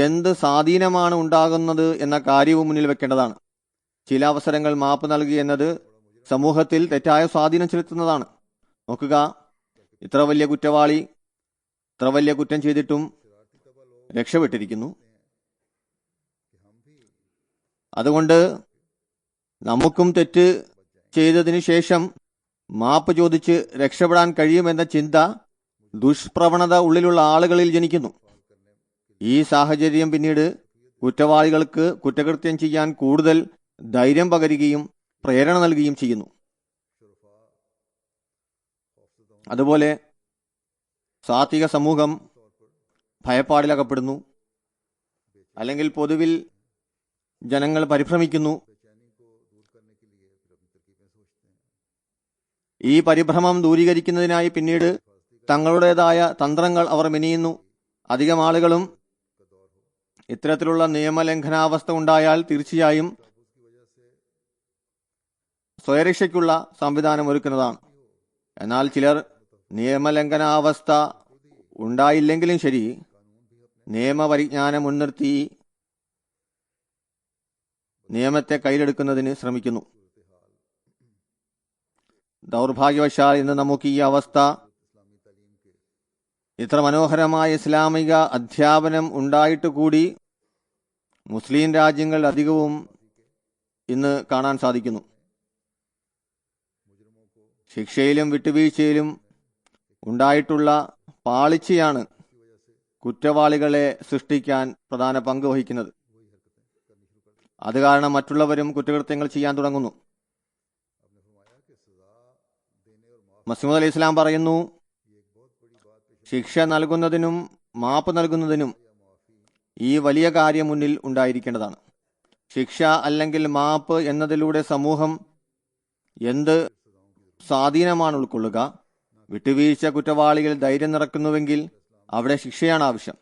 എന്ത് സ്വാധീനമാണ് ഉണ്ടാകുന്നത് എന്ന കാര്യവും മുന്നിൽ വെക്കേണ്ടതാണ്. ചില അവസരങ്ങൾ മാപ്പ് നൽകി എന്നത് സമൂഹത്തിൽ തെറ്റായ സ്വാധീനം ചെലുത്തുന്നതാണ്. നോക്കുക, ഇത്ര വലിയ കുറ്റവാളി ഇത്ര വലിയ കുറ്റം ചെയ്തിട്ടും രക്ഷപ്പെട്ടിരിക്കുന്നു. അതുകൊണ്ട് നമുക്കും തെറ്റ് ചെയ്തതിനു ശേഷം മാപ്പ് ചോദിച്ച് രക്ഷപ്പെടാൻ കഴിയുമെന്ന ചിന്ത ദുഷ്പ്രവണത ഉള്ളിലുള്ള ആളുകളിൽ ജനിക്കുന്നു. ഈ സാഹചര്യം പിന്നീട് കുറ്റവാളികൾക്ക് കുറ്റകൃത്യം ചെയ്യാൻ കൂടുതൽ ധൈര്യം പകരുകയും പ്രേരണ നൽകുകയും ചെയ്യുന്നു. അതുപോലെ സാത്വിക സമൂഹം ഭയപ്പാടിലകപ്പെടുന്നു, അല്ലെങ്കിൽ പൊതുവിൽ ജനങ്ങൾ പരിഭ്രമിക്കുന്നു. ഈ പരിഭ്രമം ദൂരീകരിക്കുന്നതിനായി പിന്നീട് തങ്ങളുടേതായ തന്ത്രങ്ങൾ അവർ മെനയുന്നു. അധികം ആളുകളും ഇത്തരത്തിലുള്ള നിയമലംഘനാവസ്ഥ ഉണ്ടായാൽ തീർച്ചയായും സ്വയരക്ഷയ്ക്കുള്ള സംവിധാനം ഒരുക്കുന്നതാണ്. എന്നാൽ ചിലർ നിയമലംഘനാവസ്ഥ ഉണ്ടായില്ലെങ്കിലും ശരി, നിയമപരിജ്ഞാനം മുൻനിർത്തി നിയമത്തെ കയ്യിലെടുക്കുന്നതിന് ശ്രമിക്കുന്നു. ദൗർഭാഗ്യവശാൽ ഇന്ന് നമുക്ക് ഈ അവസ്ഥ, ഇത്ര മനോഹരമായ ഇസ്ലാമിക അധ്യാപനം ഉണ്ടായിട്ട് കൂടി മുസ്ലിം രാജ്യങ്ങൾ അധികവും ഇന്ന് കാണാൻ സാധിക്കുന്നു. ശിക്ഷയിലും വിട്ടുവീഴ്ചയിലും ഉണ്ടായിട്ടുള്ള പാളിച്ചയാണ് കുറ്റവാളികളെ സൃഷ്ടിക്കാൻ പ്രധാന പങ്ക് വഹിക്കുന്നത്. അത് കാരണം മറ്റുള്ളവരും കുറ്റകൃത്യങ്ങൾ ചെയ്യാൻ തുടങ്ങുന്നു. മസീഹ് അലൈഹി ഇസ്ലാം പറയുന്നു, ശിക്ഷ നൽകുന്നതിനും മാപ്പ് നൽകുന്നതിനും ഈ വലിയ കാര്യം മുന്നിൽ ഉണ്ടായിരിക്കേണ്ടതാണ്. ശിക്ഷ അല്ലെങ്കിൽ മാപ്പ് എന്നതിലൂടെ സമൂഹം എന്ത് സ്വാധീനമാണ് ഉൾക്കൊള്ളുക? വിട്ടുവീഴ്ച കുറ്റവാളികൾ ധൈര്യം നിറക്കുന്നുവെങ്കിൽ അവിടെ ശിക്ഷയാണ് ആവശ്യം,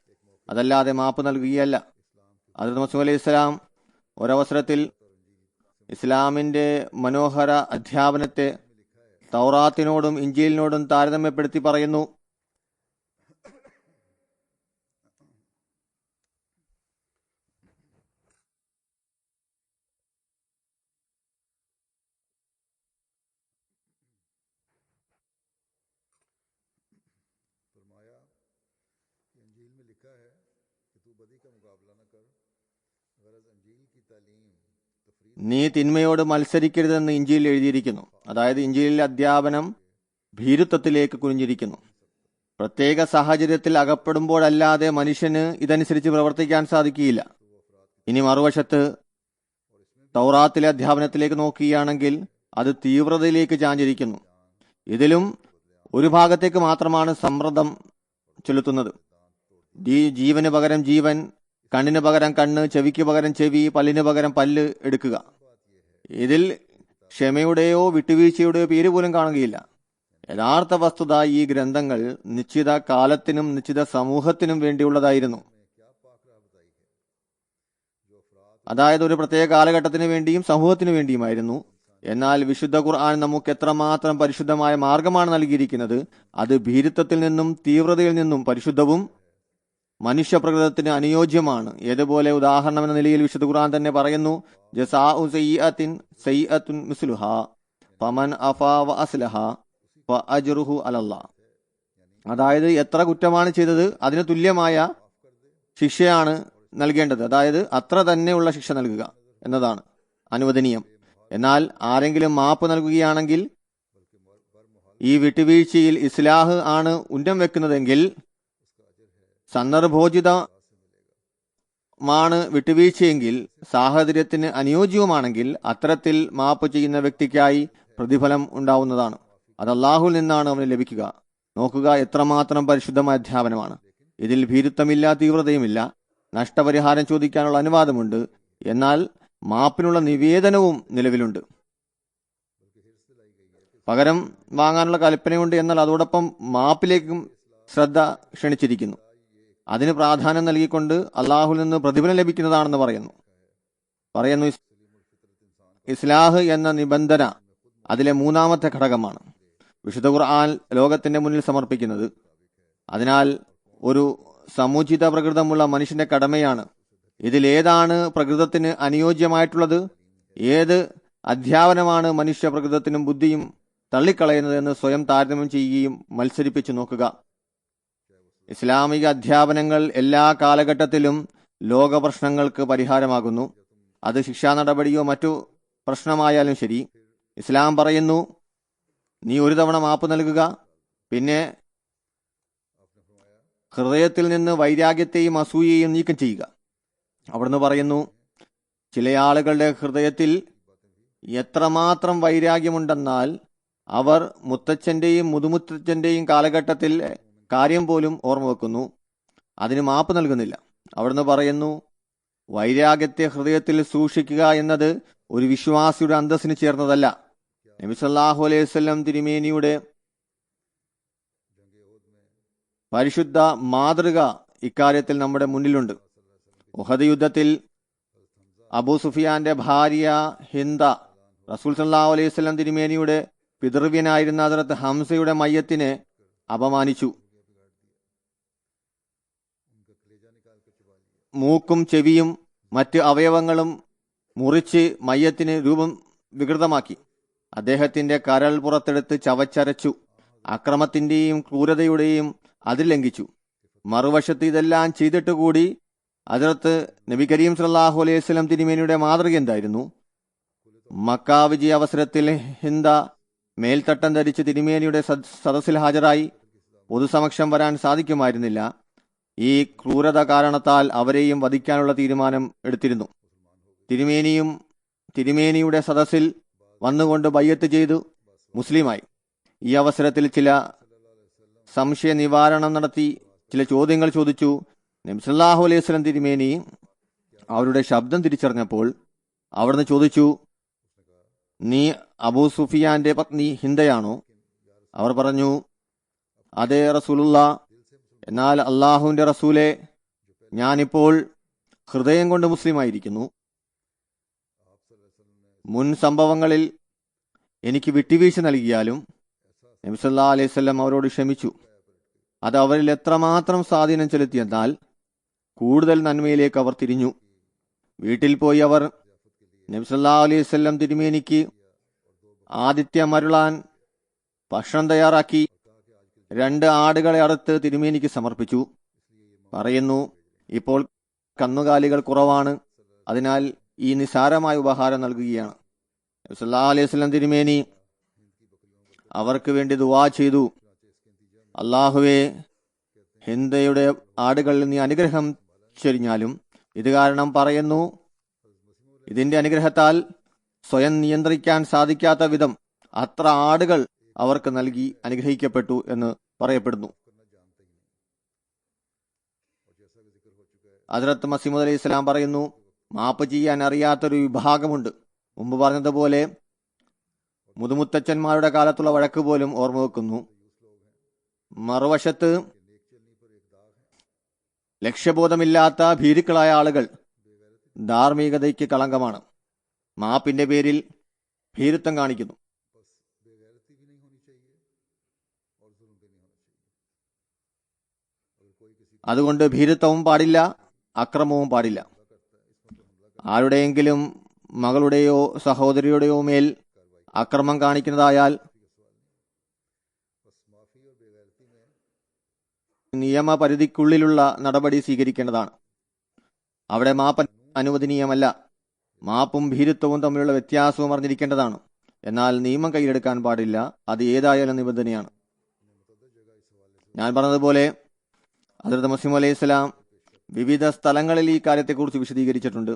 അതല്ലാതെ മാപ്പ് നൽകുകയല്ല. ഹദ്റത്ത് മസീഹ് അലൈഹി ഇസ്ലാം ഒരവസരത്തിൽ ഇസ്ലാമിന്റെ മനോഹര അധ്യാപനത്തെ തൗറാത്തിനോടും ഇഞ്ചീലിനോടും താരതമ്യപ്പെടുത്തി പറയുന്നു. നീ തിന്മയോട് മത്സരിക്കരുതെന്ന് ഇഞ്ചിയിൽ എഴുതിയിരിക്കുന്നു. അതായത് ഇഞ്ചിയിലെ അധ്യാപനം ഭീരുത്വത്തിലേക്ക് കുനിഞ്ഞിരിക്കുന്നു. പ്രത്യേക സാഹചര്യത്തിൽ അകപ്പെടുമ്പോഴല്ലാതെ മനുഷ്യന് ഇതനുസരിച്ച് പ്രവർത്തിക്കാൻ സാധിക്കുകയില്ല. ഇനി മറുവശത്ത് തൗറാത്തിലെ അധ്യാപനത്തിലേക്ക് നോക്കുകയാണെങ്കിൽ അത് തീവ്രതയിലേക്ക് ചാഞ്ഞിരിക്കുന്നു. ഇതിലും ഒരു ഭാഗത്തേക്ക് മാത്രമാണ് സമ്മർദ്ദം ചെലുത്തുന്നത്. ജീവന് പകരം ജീവൻ, കണ്ണിന് പകരം കണ്ണ്, ചെവിക്ക് പകരം ചെവി, പല്ലിന് പകരം പല്ല് എടുക്കുക. ഇതിൽ ക്ഷമയുടെയോ വിട്ടുവീഴ്ചയുടെയോ പേര് പോലും കാണുകയില്ല. യഥാർത്ഥ വസ്തുത ഈ ഗ്രന്ഥങ്ങൾ നിശ്ചിത കാലത്തിനും നിശ്ചിത സമൂഹത്തിനും വേണ്ടിയുള്ളതായിരുന്നു. അതായത് ഒരു പ്രത്യേക കാലഘട്ടത്തിന് വേണ്ടിയും സമൂഹത്തിനു വേണ്ടിയുമായിരുന്നു. എന്നാൽ വിശുദ്ധ ഖുർആൻ നമുക്ക് എത്രമാത്രം പരിശുദ്ധമായ മാർഗമാണ് നൽകിയിരിക്കുന്നത്. അത് ഭീരുത്വത്തിൽ നിന്നും തീവ്രതയിൽ നിന്നും പരിശുദ്ധവും മനുഷ്യപ്രകൃതത്തിന് അനുയോജ്യമാണ്. ഏതുപോലെ ഉദാഹരണം എന്ന നിലയിൽ വിശുദ്ധ ഖുർആൻ തന്നെ പറയുന്നു, ജസാഉ സയ്യിഅത്തിൻ സയ്യിഅത്തുൻ മിസ്ലുഹാ ഫമൻ അഫാ വ അസ്ലഹ ഫഅജ്റുഹു അലല്ലാഹ്. അതായത് എത്ര കുറ്റമാണ് ചെയ്തത് അതിന് തുല്യമായ ശിക്ഷയാണ് നൽകേണ്ടത്. അതായത് അത്ര തന്നെയുള്ള ശിക്ഷ നൽകുക എന്നതാണ് അനുവദനീയം. എന്നാൽ ആരെങ്കിലും മാപ്പ് നൽകുകയാണെങ്കിൽ ഈ വിട്ടുവീഴ്ചയിൽ ഇസ്ലാഹ് ആണ് ഉന്നം വെക്കുന്നതെങ്കിൽ, സന്ദർഭോചിതമാണ് വിട്ടുവീഴ്ചയെങ്കിൽ, സാഹചര്യത്തിന് അനുയോജ്യവുമാണെങ്കിൽ അത്തരത്തിൽ മാപ്പ് ചെയ്യുന്ന വ്യക്തിക്കായി പ്രതിഫലം ഉണ്ടാവുന്നതാണ്. അത് അള്ളാഹുവിൽ നിന്നാണ് അവന് ലഭിക്കുക. നോക്കുക, എത്രമാത്രം പരിശുദ്ധമായ അധ്യാപനമാണ്. ഇതിൽ ഭീരുത്വമില്ല, തീവ്രതയുമില്ല. നഷ്ടപരിഹാരം ചോദിക്കാനുള്ള അനുവാദമുണ്ട്. എന്നാൽ മാപ്പിനുള്ള നിവേദനവും നിലവിലുണ്ട്. പകരം വാങ്ങാനുള്ള കൽപ്പനയുണ്ട്. എന്നാൽ അതോടൊപ്പം മാപ്പിലേക്കും ശ്രദ്ധ ക്ഷണിച്ചിരിക്കുന്നു. അതിന് പ്രാധാന്യം നൽകിക്കൊണ്ട് അള്ളാഹുവിൽ നിന്ന് പ്രതിഫലം ലഭിക്കുന്നതാണെന്ന് പറയുന്നു. ഇസ്ലാഹ് എന്ന നിബന്ധന അതിലെ മൂന്നാമത്തെ ഘടകമാണ് വിശുദ്ധ ഖുർആൻ ലോകത്തിന്റെ മുന്നിൽ സമർപ്പിക്കുന്നത്. അതിനാൽ ഒരു സമുചിത പ്രകൃതമുള്ള മനുഷ്യന്റെ കടമയാണ് ഇതിലേതാണ് പ്രകൃതത്തിന് അനുയോജ്യമായിട്ടുള്ളത്, ഏത് അധ്യാപനമാണ് മനുഷ്യ പ്രകൃതത്തിനും ബുദ്ധിയും തള്ളിക്കളയുന്നതെന്ന് സ്വയം താരതമ്യം ചെയ്യുകയും മത്സരിപ്പിച്ചു നോക്കുക. ഇസ്ലാമിക അധ്യാപനങ്ങൾ എല്ലാ കാലഘട്ടത്തിലും ലോക പ്രശ്നങ്ങൾക്ക് പരിഹാരമാകുന്നു. അത് ശിക്ഷാ നടപടിയോ മറ്റു പ്രശ്നമായാലും ശരി. ഇസ്ലാം പറയുന്നു, നീ ഒരു തവണ മാപ്പ് നൽകുക, പിന്നെ ഹൃദയത്തിൽ നിന്ന് വൈരാഗ്യത്തെയും അസൂയയെയും നീക്കം ചെയ്യുക. അവിടുന്ന് പറയുന്നു, ചില ആളുകളുടെ ഹൃദയത്തിൽ എത്രമാത്രം വൈരാഗ്യമുണ്ടെന്നാൽ അവർ മുത്തച്ഛന്റെയും മുതുമുത്തച്ഛന്റെയും കാലഘട്ടത്തിൽ കാര്യം പോലും ഓർമ്മ വെക്കുന്നു, അതിന് മാപ്പ് നൽകുന്നില്ല. അവിടുന്ന് പറയുന്നു, വൈരാഗ്യത്തെ ഹൃദയത്തിൽ സൂക്ഷിക്കുക എന്നത് ഒരു വിശ്വാസിയുടെ അന്തസ്സിന് ചേർന്നതല്ല. നബി സല്ലല്ലാഹു അലൈഹി വസല്ലം തിരുമേനിയുടെ പരിശുദ്ധ മാതൃക ഇക്കാര്യത്തിൽ നമ്മുടെ മുന്നിലുണ്ട്. ഉഹദ് യുദ്ധത്തിൽ അബൂ സുഫിയാന്റെ ഭാര്യ ഹിന്ദ റസൂൽ സല്ലല്ലാഹു അലൈഹി വസല്ലം തിരുമേനിയുടെ പിതൃവ്യനായിരുന്ന ഹദ്റത്ത് ഹംസയുടെ മയ്യത്തിനെ അപമാനിച്ചു. മൂക്കും ചെവിയും മറ്റ് അവയവങ്ങളും മുറിച്ച് മയ്യത്തിന് രൂപം വികൃതമാക്കി. അദ്ദേഹത്തിന്റെ കരൾ പുറത്തെടുത്ത് ചവച്ചരച്ചു. അക്രമത്തിന്റെയും ക്രൂരതയുടെയും അതിർ ലംഘിച്ചു. മറുവശത്ത് ഇതെല്ലാം ചെയ്തിട്ട് കൂടി ഹദ്റത്ത് നബി കരീം സല്ലല്ലാഹു അലൈഹി വസല്ലം തിരുമേനിയുടെ മാതൃക എന്തായിരുന്നു? മക്ക വിജയ അവസരത്തിൽ ഹിന്ദ മേൽത്തട്ടം ധരിച്ച് തിരുമേനിയുടെ സദസ്സിൽ ഹാജരായി. പൊതുസമക്ഷം വരാൻ സാധിക്കുമായിരുന്നില്ല. ഈ ക്രൂരത കാരണത്താൽ അവരെയും വധിക്കാനുള്ള തീരുമാനം എടുത്തിരുന്നു. തിരുമേനിയുടെ സദസ്സിൽ വന്നുകൊണ്ട് ബയ്യത്ത് ചെയ്തു മുസ്ലിമായി. ഈ അവസരത്തിൽ ചില സംശയ നിവാരണം നടത്തി ചില ചോദ്യങ്ങൾ ചോദിച്ചു. നബി സല്ലല്ലാഹു അലൈഹി വസല്ലം തിരുമേനി അവരുടെ ശബ്ദം തിരിച്ചറിഞ്ഞപ്പോൾ അവിടുന്ന് ചോദിച്ചു, നീ അബൂ സുഫിയാന്റെ പത്നി ഹിന്ദയാണോ? അവർ പറഞ്ഞു, അതെ റസൂലുള്ള. എന്നാൽ അള്ളാഹുവിന്റെ റസൂലെ, ഞാനിപ്പോൾ ഹൃദയം കൊണ്ട് മുസ്ലിമായിരിക്കുന്നു. മുൻ സംഭവങ്ങളിൽ എനിക്ക് വിട്ടുവീഴ്ച നൽകിയാലും നബി സല്ലല്ലാഹു അലൈഹി വസല്ലം അവരോട് ക്ഷമിച്ചു. അത് അവരിൽ എത്രമാത്രം സ്വാധീനം ചെലുത്തിയെന്നാൽ കൂടുതൽ നന്മയിലേക്ക് അവർ തിരിഞ്ഞു. വീട്ടിൽ പോയി അവർ നബി സല്ലല്ലാഹു അലൈഹി വസല്ലം തിരുമേനിക്ക് ആതിഥ്യം അരുളാൻ ഭക്ഷണം തയ്യാറാക്കി 2 ആടുകളെ അറുത്ത് തിരുമേനിക്ക് സമർപ്പിച്ചു. പറയുന്നു, ഇപ്പോൾ കന്നുകാലികൾ കുറവാണ്, അതിനാൽ ഈ നിസാരമായ ഉപഹാരം നൽകുകയാണ്. നബി സല്ലല്ലാഹു അലൈഹി വസല്ലം തിരുമേനി അവർക്ക് വേണ്ടി ദുആ ചെയ്തു, അള്ളാഹുവേ, ഹിന്ദയുടെ ആടുകളിൽ നീ അനുഗ്രഹം ചൊരിഞ്ഞാലും ഇത് കാരണം പറയുന്നു, ഇതിന്റെ അനുഗ്രഹത്താൽ സ്വയം നിയന്ത്രിക്കാൻ സാധിക്കാത്ത വിധം അത്ര ആടുകൾ അവർക്ക് നൽകി അനുഗ്രഹിക്കപ്പെട്ടു എന്ന് പറയപ്പെടുന്നു. ഹദ്റത്ത് മസീഹ് അലൈഹി സ്വലാം പറയുന്നു, മാപ്പ് ചെയ്യാൻ അറിയാത്തൊരു വിഭാഗമുണ്ട്. മുമ്പ് പറഞ്ഞതുപോലെ മുതുമുത്തച്ഛന്മാരുടെ കാലത്തുള്ള വഴക്ക് പോലും ഓർമ്മ വെക്കുന്നു. മറുവശത്ത് ലക്ഷ്യബോധമില്ലാത്ത ഭീരുക്കളായ ആളുകൾ ധാർമ്മികതയ്ക്ക് കളങ്കമാണ്. മാപ്പിന്റെ പേരിൽ ഭീരുത്വം കാണിക്കുന്നു. അതുകൊണ്ട് ഭീരുത്വവും പാടില്ല, അക്രമവും പാടില്ല. ആരുടെയെങ്കിലും മകളുടെയോ സഹോദരിയുടെയോ മേൽ അക്രമം കാണിക്കുന്നതായാൽ നിയമപരിധിക്കുള്ളിലുള്ള നടപടി സ്വീകരിക്കേണ്ടതാണ്. അവിടെ മാപ്പ് അനുവദനീയമല്ല. മാപ്പും ഭീരുത്വവും തമ്മിലുള്ള വ്യത്യാസവും അറിഞ്ഞിരിക്കേണ്ടതാണ്. എന്നാൽ നിയമം കയ്യിലെടുക്കാൻ പാടില്ല. അത് ഏതായാലും നിബന്ധനയാണ്. ഞാൻ പറഞ്ഞതുപോലെ ഹദ്റത്ത് മസീഹ് അലൈഹി സ്വലാം വിവിധ സ്ഥലങ്ങളിൽ ഈ കാര്യത്തെക്കുറിച്ച് വിശദീകരിച്ചിട്ടുണ്ട്.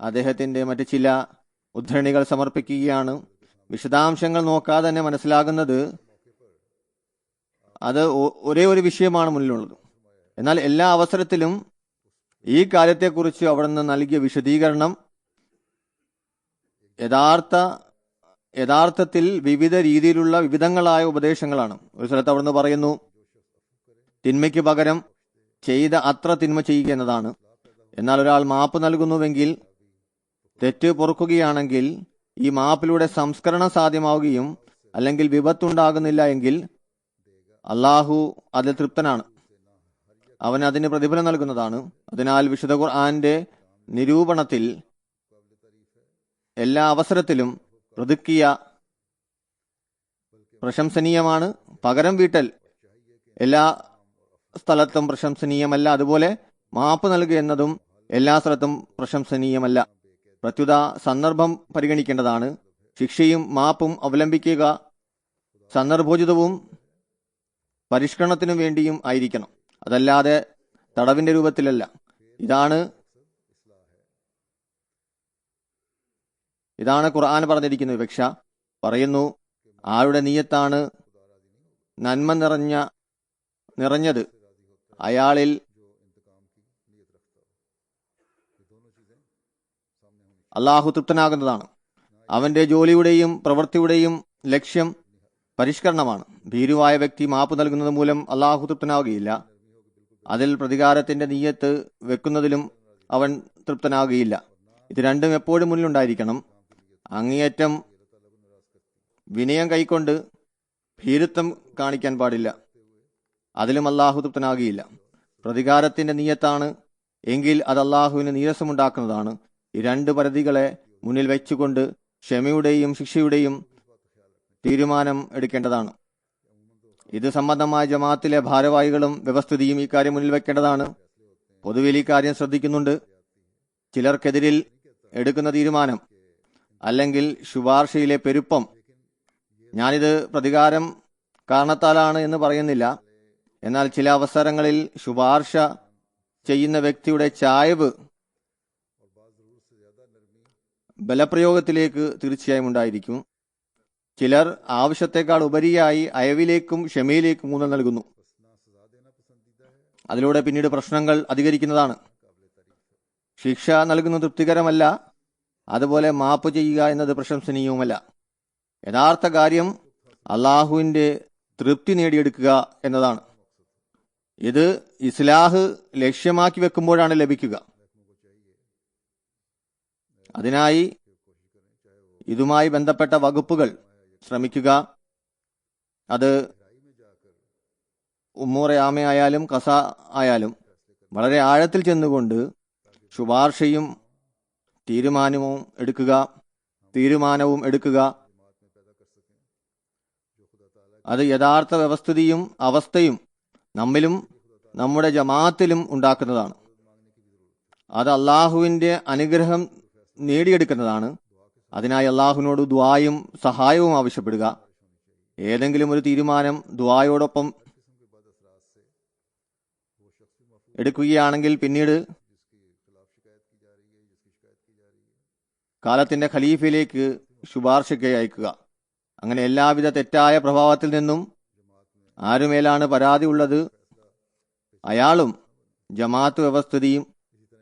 അദ്ദേഹത്തിന്റെ മറ്റ് ചില ഉദ്ധരണികൾ സമർപ്പിക്കുകയാണ്. വിശദാംശങ്ങൾ നോക്കാതെ തന്നെ മനസ്സിലാകുന്നത് അത് ഒരേ ഒരു വിഷയമാണ് മുന്നിലുള്ളത്. എന്നാൽ എല്ലാ അവസരത്തിലും ഈ കാര്യത്തെക്കുറിച്ച് അവിടുന്ന് നൽകിയ വിശദീകരണം യഥാർത്ഥത്തിൽ വിവിധ രീതിയിലുള്ള വിവിധങ്ങളായ ഉപദേശങ്ങളാണ്. ഒരു സ്ഥലത്ത് അവിടുന്ന് പറയുന്നു, തിന്മയ്ക്ക് പകരം ചെയ്ത അത്ര തിന്മ ചെയ്യുക എന്നതാണ്. എന്നാൽ ഒരാൾ മാപ്പ് നൽകുന്നുവെങ്കിൽ, തെറ്റ് പൊറുക്കുകയാണെങ്കിൽ ഈ മാപ്പിലൂടെ സംസ്കരണം സാധ്യമാവുകയും അല്ലെങ്കിൽ വിപത്തുണ്ടാകുന്നില്ല എങ്കിൽ അള്ളാഹു അതിൽ തൃപ്തനാണ്. അവൻ അതിന് പ്രതിഫലം നൽകുന്നതാണ്. അതിനാൽ വിശുദ്ധ ഖുർആന്റെ നിരൂപണത്തിൽ എല്ലാ അവസരത്തിലും പ്രതിക്രിയ പ്രശംസനീയമാണ്. പകരം വീട്ടൽ എല്ലാ സ്ഥലത്തും പ്രശംസനീയമല്ല. അതുപോലെ മാപ്പ് നൽകുക എന്നതും എല്ലാ സ്ഥലത്തും പ്രശംസനീയമല്ല. പ്രത്യുത സന്ദർഭം പരിഗണിക്കേണ്ടതാണ്. ശിക്ഷയും മാപ്പും അവലംബിക്കുക സന്ദർഭോചിതവും പരിഷ്കരണത്തിനു വേണ്ടിയും ആയിരിക്കണം. അതല്ലാതെ തടവിന്റെ രൂപത്തിലല്ല. ഇതാണ് ഖുർആൻ പറഞ്ഞിരിക്കുന്ന വിവക്ഷ. പറയുന്നു, ആരുടെ നീയത്താണ് നന്മ നിറഞ്ഞത് അയാളിൽ അള്ളാഹു തൃപ്തനാകുന്നതാണ്. അവന്റെ ജോലിയുടെയും പ്രവൃത്തിയുടെയും ലക്ഷ്യം പരിഷ്കരണമാണ്. ഭീരുവായ വ്യക്തി മാപ്പ് നൽകുന്നത് മൂലം അള്ളാഹു തൃപ്തനാവുകയില്ല. അതിൽ പ്രതികാരത്തിന്റെ നീയത്ത് വെക്കുന്നതിലും അവൻ തൃപ്തനാവുകയില്ല. ഇത് രണ്ടും എപ്പോഴും മുന്നിലുണ്ടായിരിക്കണം. അങ്ങേയറ്റം വിനയം കൈക്കൊണ്ട് ഭീരുത്വം കാണിക്കാൻ പാടില്ല. അതിലും അള്ളാഹു തൃപ്തനാകുകയില്ല. പ്രതികാരത്തിന്റെ നീയത്താണ് എങ്കിൽ അത് അള്ളാഹുവിന് നീരസമുണ്ടാക്കുന്നതാണ്. ഈ 2 പരിധികളെ മുന്നിൽ വെച്ചുകൊണ്ട് ക്ഷമയുടെയും ശിക്ഷയുടെയും തീരുമാനം എടുക്കേണ്ടതാണ്. ഇത് സംബന്ധമായ ജമാഅത്തിലെ ഭാരവാഹികളും വ്യവസ്ഥിതിയും ഈ കാര്യം മുന്നിൽ വെക്കേണ്ടതാണ്. പൊതുവിൽ ഈ കാര്യം ശ്രദ്ധിക്കുന്നുണ്ട്. ചിലർക്കെതിരിൽ എടുക്കുന്ന തീരുമാനം അല്ലെങ്കിൽ ശുപാർശയിലെ പെരുപ്പം, ഞാനിത് പ്രതികാരം കാരണത്താലാണ് എന്ന് പറയുന്നില്ല. എന്നാൽ ചില അവസരങ്ങളിൽ ശുപാർശ ചെയ്യുന്ന വ്യക്തിയുടെ ചായ്വ് ബലപ്രയോഗത്തിലേക്ക് തീർച്ചയായും ഉണ്ടായിരിക്കും. ചിലർ ആവശ്യത്തെക്കാൾ ഉപരിയായി അയവിലേക്കും ക്ഷമയിലേക്കും ഊന്നൽ നൽകുന്നു. അതിലൂടെ പിന്നീട് പ്രശ്നങ്ങൾ അധികരിക്കുന്നതാണ്. ശിക്ഷ നൽകുന്നത് തൃപ്തികരമല്ല, അതുപോലെ മാപ്പ് ചെയ്യുക എന്നത് പ്രശംസനീയവുമല്ല. യഥാർത്ഥ കാര്യം അള്ളാഹുവിന്റെ തൃപ്തി നേടിയെടുക്കുക എന്നതാണ്. ഇത് ഇസ്ലാഹ് ലക്ഷ്യമാക്കി വെക്കുമ്പോഴാണ് ലഭിക്കുക. അതിനായി ഇതുമായി ബന്ധപ്പെട്ട വകുപ്പുകൾ ശ്രമിക്കുക. അത് ഉമ്മൂറെ ആമയായാലും കസ ആയാലും വളരെ ആഴത്തിൽ ചെന്നുകൊണ്ട് ശുപാർശയും തീരുമാനവും എടുക്കുക. അത് യഥാർത്ഥ വ്യവസ്ഥിതിയും അവസ്ഥയും നമ്മിലും നമ്മുടെ ജമാഅത്തിലും ഉണ്ടാക്കുന്നതാണ്. അത് അള്ളാഹുവിന്റെ അനുഗ്രഹം നേടിയെടുക്കുന്നതാണ്. അതിനായി അള്ളാഹുവിനോട് ദുആയും സഹായവും ആവശ്യപ്പെടുക. ഏതെങ്കിലും ഒരു തീരുമാനം ദുആയോടൊപ്പം എടുക്കുകയാണെങ്കിൽ പിന്നീട് കാലത്തിന്റെ ഖലീഫയിലേക്ക് ശുപാർശയ്ക്ക് അയക്കുക. അങ്ങനെ എല്ലാവിധ തെറ്റായ പ്രഭാവത്തിൽ നിന്നും ആരുമേലാണ് പരാതി ഉള്ളത് അയാളും ജമാഅത്ത് വ്യവസ്ഥിതിയും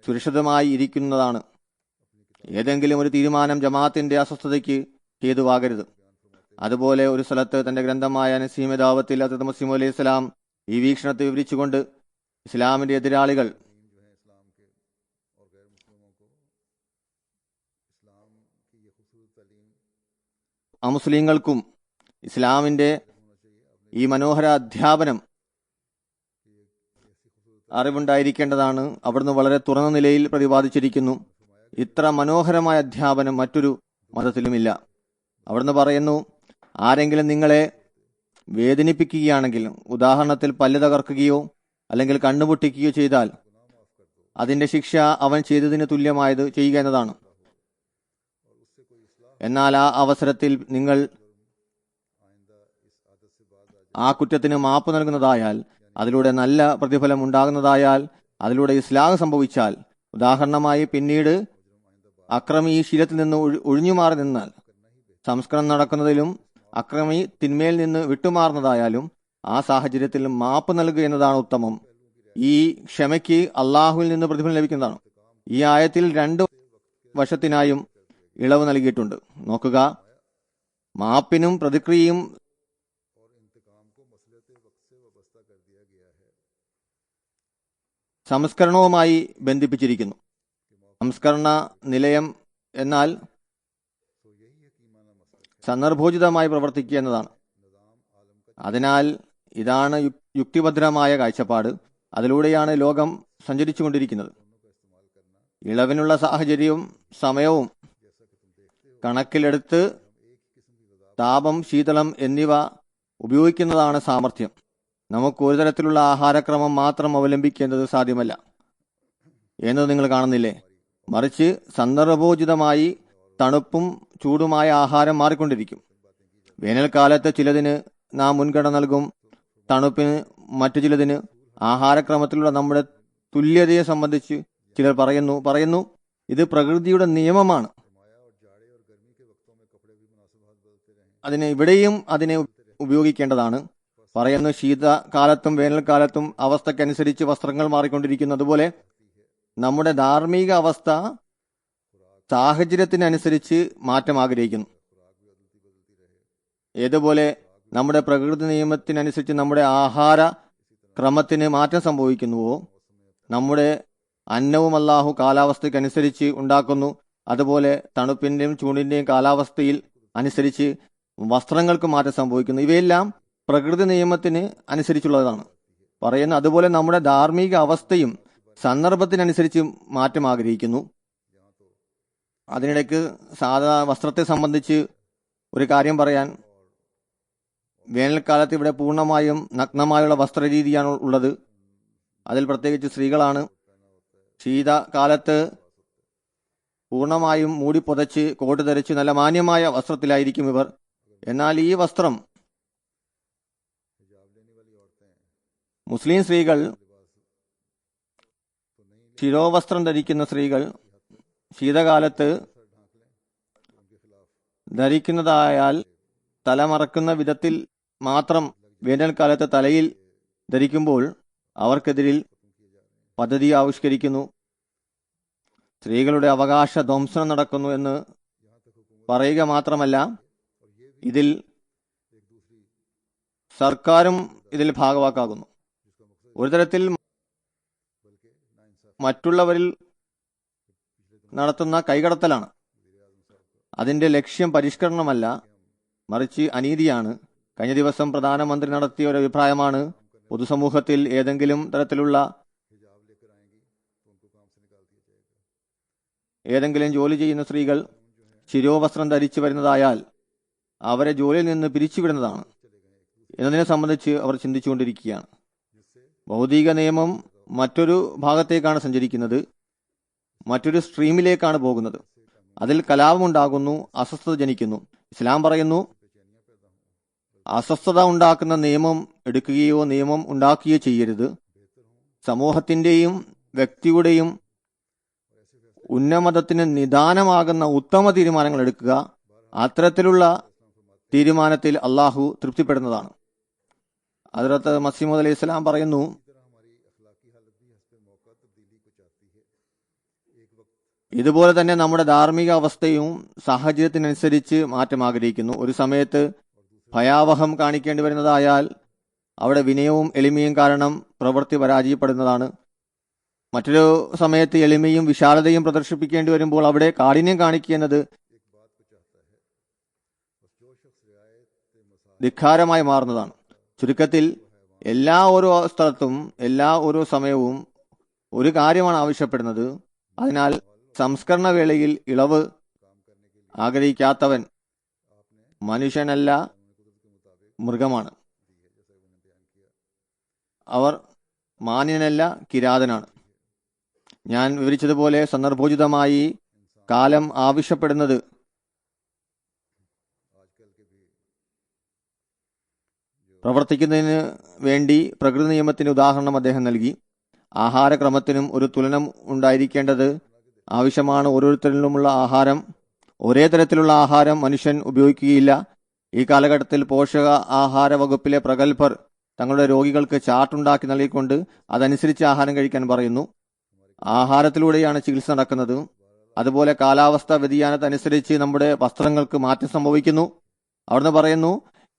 സുരക്ഷിതമായി ഇരിക്കുന്നതാണ്. ഏതെങ്കിലും ഒരു തീരുമാനം ജമാഅത്തിന്റെ അസ്വസ്ഥതയ്ക്ക് ഹേതുവാകരുത്. അതുപോലെ ഒരു സ്ഥലത്ത് തന്റെ ഗ്രന്ഥമായ നസീമെ ദാവത്തിൽ ഹദ്റത്ത് മസീഹ് മൗഊദ് അലൈഹി സ്വലാം ഈ വീക്ഷണത്തെ വിവരിച്ചുകൊണ്ട് ഇസ്ലാമിന്റെ എതിരാളികൾ അമുസ്ലിങ്ങൾക്കും ഇസ്ലാമിന്റെ ഈ മനോഹര അധ്യാപനം അറിവുണ്ടായിരിക്കേണ്ടതാണ്. അവിടുന്ന് വളരെ തുറന്ന നിലയിൽ പ്രതിപാദിച്ചിരിക്കുന്നു. ഇത്ര മനോഹരമായ അധ്യാപനം മറ്റൊരു മതത്തിലുമില്ല. അവിടുന്ന് പറയുന്നു, ആരെങ്കിലും നിങ്ങളെ വേദനിപ്പിക്കുകയാണെങ്കിൽ, ഉദാഹരണത്തിൽ പല്ല് തകർക്കുകയോ അല്ലെങ്കിൽ കണ്ണുപൊട്ടിക്കുകയോ ചെയ്താൽ അതിന്റെ ശിക്ഷ അവൻ ചെയ്തതിന് തുല്യമായത് ചെയ്യുക എന്നതാണ്. എന്നാൽ ആ അവസരത്തിൽ നിങ്ങൾ ആ കുറ്റത്തിന് മാപ്പ് നൽകുന്നതായാൽ, അതിലൂടെ നല്ല പ്രതിഫലം ഉണ്ടാകുന്നതായാൽ, അതിലൂടെ ഇസ്ലാഹ് സംഭവിച്ചാൽ, ഉദാഹരണമായി പിന്നീട് അക്രമി ഈ ശീലത്തിൽ നിന്ന് ഒഴിഞ്ഞുമാറി നിന്നാൽ, സംസ്കരണം നടക്കുന്നതിലും അക്രമി തിന്മയിൽ നിന്ന് വിട്ടുമാറുന്നതായാലും ആ സാഹചര്യത്തിൽ മാപ്പ് നൽകുക എന്നതാണ് ഉത്തമം. ഈ ക്ഷമയ്ക്ക് അള്ളാഹുവിൽ നിന്ന് പ്രതിഫലം ലഭിക്കുന്നതാണ്. ഈ ആയത്തിൽ 2 വശത്തിനായും ഇളവ് നൽകിയിട്ടുണ്ട്. നോക്കുക, മാപ്പിനും പ്രതിക്രിയയും സംസ്കരണവുമായി ബന്ധിപ്പിച്ചിരിക്കുന്നു. സംസ്കരണ നിലയം എന്നാൽ സന്ദർഭോചിതമായി പ്രവർത്തിക്കുക എന്നതാണ്. അതിനാൽ ഇതാണ് യുക്തിഭദ്രമായ കാഴ്ചപ്പാട്. അതിലൂടെയാണ് ലോകം സഞ്ചരിച്ചുകൊണ്ടിരിക്കുന്നത്. ഇളവിനുള്ള സാഹചര്യവും സമയവും കണക്കിലെടുത്ത് താപം, ശീതളം എന്നിവ ഉപയോഗിക്കുന്നതാണ് സാമർഥ്യം. നമുക്ക് ഒരു തരത്തിലുള്ള ആഹാരക്രമം മാത്രം അവലംബിക്കേണ്ടത് സാധ്യമല്ല എന്നത് നിങ്ങൾ കാണുന്നില്ലേ? മറിച്ച് സന്ദർഭോചിതമായി തണുപ്പും ചൂടുമായ ആഹാരം മാറിക്കൊണ്ടിരിക്കും. വേനൽക്കാലത്ത് ചിലതിന് നാം മുൻഗണന നൽകും, തണുപ്പിന് മറ്റു ചിലതിന്. ആഹാരക്രമത്തിലുള്ള നമ്മുടെ തുല്യതയെ സംബന്ധിച്ച് ചിലർ പറയുന്നു ഇത് പ്രകൃതിയുടെ നിയമമാണ്. ഇവിടെയും അതിനെ ഉപയോഗിക്കേണ്ടതാണ്. പറയുന്നു, ശീതകാലത്തും വേനൽക്കാലത്തും അവസ്ഥക്കനുസരിച്ച് വസ്ത്രങ്ങൾ മാറിക്കൊണ്ടിരിക്കുന്നു. അതുപോലെ നമ്മുടെ ധാർമ്മിക അവസ്ഥ സാഹചര്യത്തിനനുസരിച്ച് മാറ്റം ആഗ്രഹിക്കുന്നു. ഏതുപോലെ നമ്മുടെ പ്രകൃതി നിയമത്തിനനുസരിച്ച് നമ്മുടെ ആഹാര ക്രമത്തിന് മാറ്റം സംഭവിക്കുന്നുവോ, നമ്മുടെ അന്നവും അല്ലാഹു കാലാവസ്ഥയ്ക്കനുസരിച്ച് ഉണ്ടാക്കുന്നു. അതുപോലെ തണുപ്പിന്റെയും ചൂടിന്റെയും കാലാവസ്ഥയിൽ അനുസരിച്ച് വസ്ത്രങ്ങൾക്ക് മാറ്റം സംഭവിക്കുന്നു. ഇവയെല്ലാം പ്രകൃതി നിയമത്തിന് അനുസരിച്ചുള്ളതാണ്. പറയുന്നു, അതുപോലെ നമ്മുടെ ധാർമ്മിക അവസ്ഥയും സന്ദർഭത്തിനനുസരിച്ച് മാറ്റം ആഗ്രഹിക്കുന്നു. അതിനിടയ്ക്ക് വസ്ത്രത്തെ സംബന്ധിച്ച് ഒരു കാര്യം പറയാൻ, വേനൽക്കാലത്ത് ഇവിടെ പൂർണ്ണമായും നഗ്നമായുള്ള വസ്ത്രരീതിയാണ് ഉള്ളത്. അതിൽ പ്രത്യേകിച്ച് സ്ത്രീകളാണ്. ശീതകാലത്ത് പൂർണ്ണമായും മൂടി പുതച്ച് കോട്ട് ധരിച്ച് നല്ല മാന്യമായ വസ്ത്രത്തിലായിരിക്കും ഇവർ. എന്നാൽ ഈ വസ്ത്രം മുസ്ലിം സ്ത്രീകൾ, ശിരോവസ്ത്രം ധരിക്കുന്ന സ്ത്രീകൾ ശീതകാലത്ത് ധരിക്കുന്നതായാൽ തലമറക്കുന്ന വിധത്തിൽ മാത്രം വേനൽക്കാലത്ത് തലയിൽ ധരിക്കുമ്പോൾ അവർക്കെതിരിൽ പദ്ധതി ആവിഷ്കരിക്കുന്നു. സ്ത്രീകളുടെ അവകാശ ധ്വംസനം നടക്കുന്നു എന്ന് പറയുക മാത്രമല്ല, ഇതിൽ സർക്കാരും ഇതിൽ ഭാഗവാക്കാകുന്നു. ഒരു തരത്തിൽ മറ്റുള്ളവരിൽ നടത്തുന്ന കൈകടത്തലാണ്. അതിന്റെ ലക്ഷ്യം പരിഷ്കരണമല്ല, മറിച്ച് അനീതിയാണ്. കഴിഞ്ഞ ദിവസം പ്രധാനമന്ത്രി നടത്തിയ ഒരു അഭിപ്രായമാണ്, പൊതുസമൂഹത്തിൽ ഏതെങ്കിലും തരത്തിലുള്ള ഏതെങ്കിലും ജോലി ചെയ്യുന്ന സ്ത്രീകൾ ശിരോവസ്ത്രം ധരിച്ചു വരുന്നതായാൽ അവരെ ജോലിയിൽ നിന്ന് പിരിച്ചുവിടുന്നതാണ് എന്നതിനെ സംബന്ധിച്ച് അവർ ചിന്തിച്ചുകൊണ്ടിരിക്കുകയാണ്. ഭൗതിക നിയമം മറ്റൊരു ഭാഗത്തേക്കാണ് സഞ്ചരിക്കുന്നത്, മറ്റൊരു സ്ട്രീമിലേക്കാണ് പോകുന്നത്. അതിൽ കലാപമുണ്ടാകുന്നു, അസ്വസ്ഥത ജനിക്കുന്നു. ഇസ്ലാം പറയുന്നു, അസ്വസ്ഥത ഉണ്ടാക്കുന്ന നിയമം എടുക്കുകയോ നിയമം ഉണ്ടാക്കുകയോ ചെയ്യരുത്. സമൂഹത്തിന്റെയും വ്യക്തിയുടെയും ഉന്നമതത്തിന് നിദാനമാകുന്ന ഉത്തമ തീരുമാനങ്ങൾ എടുക്കുക. അത്തരത്തിലുള്ള തീരുമാനത്തിൽ അള്ളാഹു തൃപ്തിപ്പെടുന്നതാണ്. ഹദ്റത്ത് മസീഹ് മൗഊദ് അലൈഹി സ്വലാം പറയുന്നു, ഇതുപോലെ തന്നെ നമ്മുടെ ധാർമ്മിക അവസ്ഥയും സാഹചര്യത്തിനനുസരിച്ച് മാറ്റം ആഗ്രഹിക്കുന്നു. ഒരു സമയത്ത് ഭയാവഹം കാണിക്കേണ്ടി വരുന്നതായാൽ അവിടെ വിനയവും എളിമയും കാരണം പ്രവൃത്തി പരാജയപ്പെടുന്നതാണ്. മറ്റൊരു സമയത്ത് എളിമയും വിശാലതയും പ്രദർശിപ്പിക്കേണ്ടി വരുമ്പോൾ അവിടെ കാഠിന്യം കാണിക്കുന്നത് ധിക്കാരമായി മാറുന്നതാണ്. ചുരുക്കത്തിൽ ഓരോ സ്ഥലത്തും ഓരോ സമയവും ഒരു കാര്യമാണ് ആവശ്യപ്പെടുന്നത്. അതിനാൽ സംസ്കരണ വേളയിൽ ഇളവ് ആഗ്രഹിക്കാത്തവൻ മനുഷ്യനല്ല, മൃഗമാണ്. അവർ മാന്യനല്ല, കിരാതനാണ്. ഞാൻ വിവരിച്ചതുപോലെ സന്ദർഭോചിതമായി കാലം ആവശ്യപ്പെടുന്നത് പ്രവർത്തിക്കുന്നതിന് വേണ്ടി പ്രകൃതി നിയമത്തിന്റെ ഉദാഹരണം അദ്ദേഹം നൽകി. ആഹാരക്രമത്തിനും ഒരു തുലനം ഉണ്ടായിരിക്കേണ്ടത് ആവശ്യമാണ്. ഓരോരുത്തരിലുമുള്ള ആഹാരം, ഒരേ തരത്തിലുള്ള ആഹാരം മനുഷ്യൻ ഉപയോഗിക്കുകയില്ല. ഈ കാലഘട്ടത്തിൽ പോഷക ആഹാര വകുപ്പിലെ പ്രഗത്ഭർ തങ്ങളുടെ രോഗികൾക്ക് ചാർട്ടുണ്ടാക്കി നൽകിക്കൊണ്ട് അതനുസരിച്ച് ആഹാരം കഴിക്കാൻ പറയുന്നു. ആഹാരത്തിലൂടെയാണ് ചികിത്സ നടക്കുന്നത്. അതുപോലെ കാലാവസ്ഥ വ്യതിയാനത്തനുസരിച്ച് നമ്മുടെ വസ്ത്രങ്ങൾക്ക് മാറ്റം സംഭവിക്കുന്നു. അവിടുന്ന് പറയുന്നു,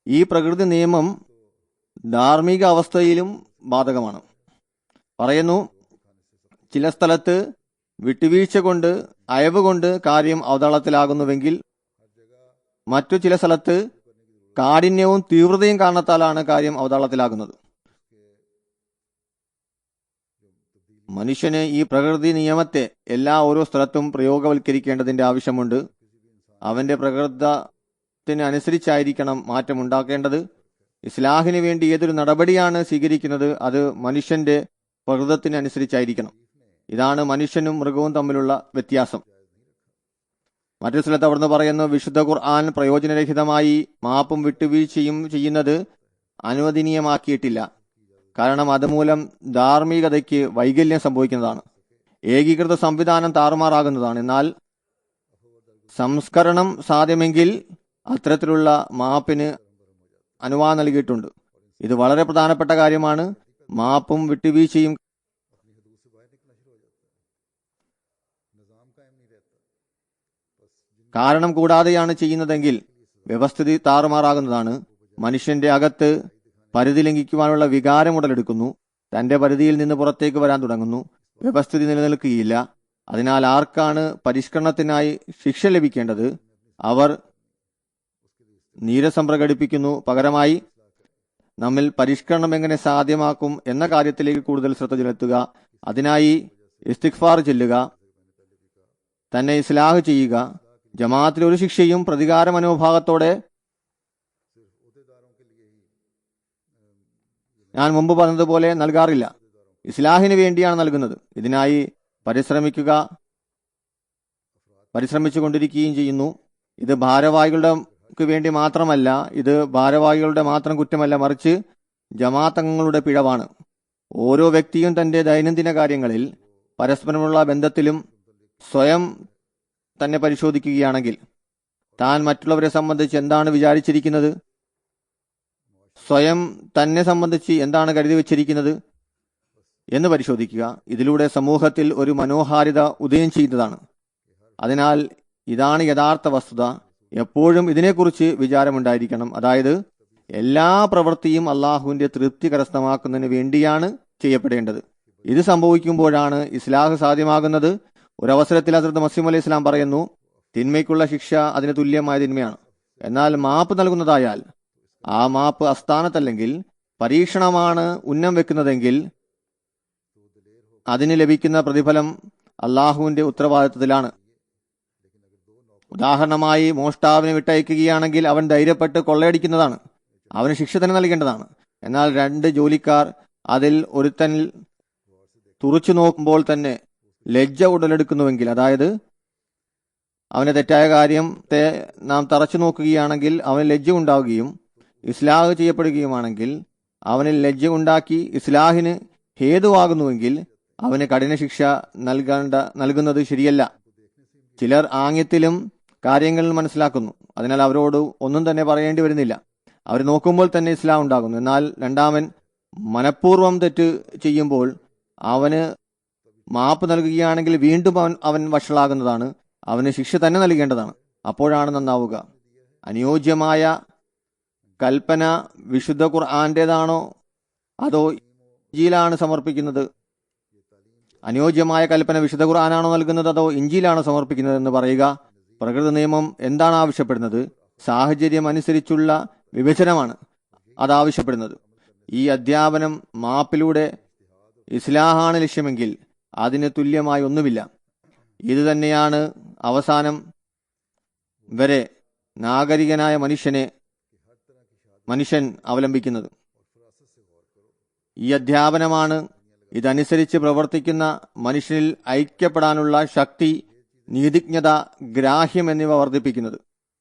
ഈ പ്രകൃതി നിയമം ധാർമ്മിക അവസ്ഥയിലും ബാധകമാണ്. പറയുന്നു, ചില സ്ഥലത്ത് വിട്ടുവീഴ്ച കൊണ്ട്, അയവ് കൊണ്ട് കാര്യം അവതാളത്തിലാകുന്നുവെങ്കിൽ മറ്റു ചില സ്ഥലത്ത് കാഠിന്യവും തീവ്രതയും കാരണത്താലാണ് കാര്യം അവതാളത്തിലാകുന്നത്. മനുഷ്യന് ഈ പ്രകൃതി നിയമത്തെ ഓരോ സ്ഥലത്തും പ്രയോഗവൽക്കരിക്കേണ്ടതിന്റെ ആവശ്യമുണ്ട്. അവന്റെ പ്രകൃതത്തിന് അനുസരിച്ചായിരിക്കണം മാറ്റം ഉണ്ടാക്കേണ്ടത്. ഇസ്ലാഹിന് വേണ്ടി ഏതൊരു നടപടിയാണ് സ്വീകരിക്കുന്നത് അത് മനുഷ്യന്റെ പ്രകൃതത്തിന് അനുസരിച്ചായിരിക്കണം. ഇതാണ് മനുഷ്യനും മൃഗവും തമ്മിലുള്ള വ്യത്യാസം. മറ്റൊരു സ്ഥലത്ത് അവിടുന്ന് പറയുന്നു, വിശുദ്ധ ഖുർആൻ പ്രയോജനരഹിതമായി മാപ്പും വിട്ടുവീഴ്ചയും ചെയ്യുന്നത് അനുവദനീയമാക്കിയിട്ടില്ല. കാരണം അതുമൂലം ധാർമ്മികതയ്ക്ക് വൈകല്യം സംഭവിക്കുന്നതാണ്, ഏകീകൃത സംവിധാനം താറുമാറാകുന്നതാണ്. എന്നാൽ സംസ്കരണം സാധ്യമെങ്കിൽ അത്തരത്തിലുള്ള മാപ്പിന് അനുവാദം നൽകിയിട്ടുണ്ട്. ഇത് വളരെ പ്രധാനപ്പെട്ട കാര്യമാണ്. മാപ്പും വിട്ടുവീഴ്ചയും കാരണം കൂടാതെയാണ് ചെയ്യുന്നതെങ്കിൽ വ്യവസ്ഥിതി താറുമാറാകുന്നതാണ്. മനുഷ്യന്റെ അകത്ത് പരിധി ലംഘിക്കുവാനുള്ള വികാരം ഉടലെടുക്കുന്നു. തന്റെ പരിധിയിൽ നിന്ന് പുറത്തേക്ക് വരാൻ തുടങ്ങുന്നു. വ്യവസ്ഥിതി നിലനിൽക്കുകയില്ല. അതിനാൽ ആർക്കാണ് പരിഷ്കരണത്തിനായി ശിക്ഷ ലഭിക്കേണ്ടത്? അവർ നീരസം പ്രകടിപ്പിക്കുന്നു. പകരമായി നമ്മിൽ പരിഷ്കരണം എങ്ങനെ സാധ്യമാക്കും എന്ന കാര്യത്തിലേക്ക് കൂടുതൽ ശ്രദ്ധ ചെലുത്തുക. അതിനായി ഇസ്തിഗ്ഫാർ ചൊല്ലുക, തന്നെ ഇസ്ലാഹ് ചെയ്യുക. ജമാഅത്തിൽ ഒരു ശിക്ഷയും പ്രതികാര മനോഭാവത്തോടെ ഞാൻ മുമ്പ് പറഞ്ഞതുപോലെ നൽകാറില്ല. ഇസ്ലാഹിന് വേണ്ടിയാണ് നൽകുന്നത്. ഇതിനായി പരിശ്രമിച്ചുകൊണ്ടിരിക്കുകയും ചെയ്യുന്നു. ഇത് ഭാരവാഹികളുടെ വേണ്ടി മാത്രമല്ല, ഇത് ഭാരവാഹികളുടെ മാത്രം കുറ്റമല്ല, മറിച്ച് ജമാഅത്തങ്ങളുടെ പിഴവാണ്. ഓരോ വ്യക്തിയും തന്റെ ദൈനംദിന കാര്യങ്ങളിൽ പരസ്പരമുള്ള ബന്ധത്തിലും സ്വയം തന്നെ പരിശോധിക്കുകയാണെങ്കിൽ താൻ മറ്റുള്ളവരെ സംബന്ധിച്ച് എന്താണ് വിചാരിച്ചിരിക്കുന്നത്, സ്വയം തന്നെ സംബന്ധിച്ച് എന്താണ് കരുതി വച്ചിരിക്കുന്നത് എന്ന് പരിശോധിക്കുക. ഇതിലൂടെ സമൂഹത്തിൽ ഒരു മനോഹാരിത ഉദയം ചെയ്യുന്നതാണ്. അതിനാൽ ഇതാണ് യഥാർത്ഥ വസ്തുത. എപ്പോഴും ഇതിനെക്കുറിച്ച് വിചാരമുണ്ടായിരിക്കണം. അതായത് എല്ലാ പ്രവൃത്തിയും അള്ളാഹുവിന്റെ തൃപ്തി കരസ്ഥമാക്കുന്നതിന് വേണ്ടിയാണ് ചെയ്യപ്പെടേണ്ടത്. ഇത് സംഭവിക്കുമ്പോഴാണ് ഇസ്ലാഹ് സാധ്യമാകുന്നത്. ഒരവസരത്തിൽ ഹസ്രത്ത് മസീഹ് അലൈഹി ഇസ്ലാം പറയുന്നു, തിന്മയ്ക്കുള്ള ശിക്ഷ അതിന് തുല്യമായ തിന്മയാണ്. എന്നാൽ മാപ്പ് നൽകുന്നതായാൽ ആ മാപ്പ് അസ്ഥാനത്തല്ലെങ്കിൽ പരീക്ഷണമാണ് ഉന്നം വെക്കുന്നതെങ്കിൽ അതിന് ലഭിക്കുന്ന പ്രതിഫലം അള്ളാഹുവിന്റെ ഉത്തരവാദിത്വത്തിലാണ്. ഉദാഹരണമായി, മോഷ്ടാവിനെ വിട്ടയക്കുകയാണെങ്കിൽ അവൻ ധൈര്യപ്പെട്ട് കൊള്ളയടിക്കുന്നതാണ്, അവന് ശിക്ഷ തന്നെ നൽകേണ്ടതാണ്. എന്നാൽ 2 ജോലിക്കാർ അതിൽ ഒരുത്തനിൽ തുറച്ചു നോക്കുമ്പോൾ തന്നെ ലജ്ജ ഉടലെടുക്കുന്നുവെങ്കിൽ, അതായത് അവന്റെ തെറ്റായ കാര്യത്തെ നാം തറച്ചു നോക്കുകയാണെങ്കിൽ അവന് ലജ്ജ ഉണ്ടാവുകയും ഇസ്ലാഹ് ചെയ്യപ്പെടുകയുമാണെങ്കിൽ, അവനിൽ ലജ്ജ ഉണ്ടാക്കി ഇസ്ലാഹിന് ഹേതുവാകുന്നുവെങ്കിൽ അവന് കഠിന ശിക്ഷ നൽകുന്നത് ശരിയല്ല. ചിലർ ആംഗ്യത്തിലും കാര്യങ്ങൾ മനസ്സിലാക്കുന്നു. അതിനാൽ അവരോട് ഒന്നും തന്നെ പറയേണ്ടി വരുന്നില്ല. അവർ നോക്കുമ്പോൾ തന്നെ ഇസ്ലാം ഉണ്ടാകുന്നു. എന്നാൽ രണ്ടാമൻ മനഃപൂർവ്വം തെറ്റ് ചെയ്യുമ്പോൾ അവന് മാപ്പ് നൽകുകയാണെങ്കിൽ വീണ്ടും അവൻ വഷളാകുന്നതാണ്. അവന് ശിക്ഷ തന്നെ നൽകേണ്ടതാണ്. അപ്പോഴാണ് നന്നാവുക. അനുയോജ്യമായ കൽപ്പന വിശുദ്ധ ഖുർആന്റേതാണോ അതോ ഇഞ്ചീലാണ് സമർപ്പിക്കുന്നത്? അനുയോജ്യമായ കൽപ്പന വിശുദ്ധ ഖുർആനാണോ നൽകുന്നത് അതോ ഇഞ്ചീലാണോ സമർപ്പിക്കുന്നത് എന്ന് പറയുക. പ്രകൃതി നിയമം എന്താണ് ആവശ്യപ്പെടുന്നത്? സാഹചര്യം അനുസരിച്ചുള്ള വിഭജനമാണ് അതാവശ്യപ്പെടുന്നത്. ഈ അധ്യാപനം മാപ്പിലൂടെ ഇസ്ലാഹാണ് ലക്ഷ്യമെങ്കിൽ അതിന് തുല്യമായി ഒന്നുമില്ല. ഇത് തന്നെയാണ് അവസാനം വരെ നാഗരികനായ മനുഷ്യൻ അവലംബിക്കുന്നത്. ഈ അധ്യാപനമാണ് ഇതനുസരിച്ച് പ്രവർത്തിക്കുന്ന മനുഷ്യനിൽ ഐക്യപ്പെടാനുള്ള ശക്തി, നീതിജ്ഞത, ഗ്രാഹ്യം എന്നിവ വർദ്ധിപ്പിക്കുന്നത്.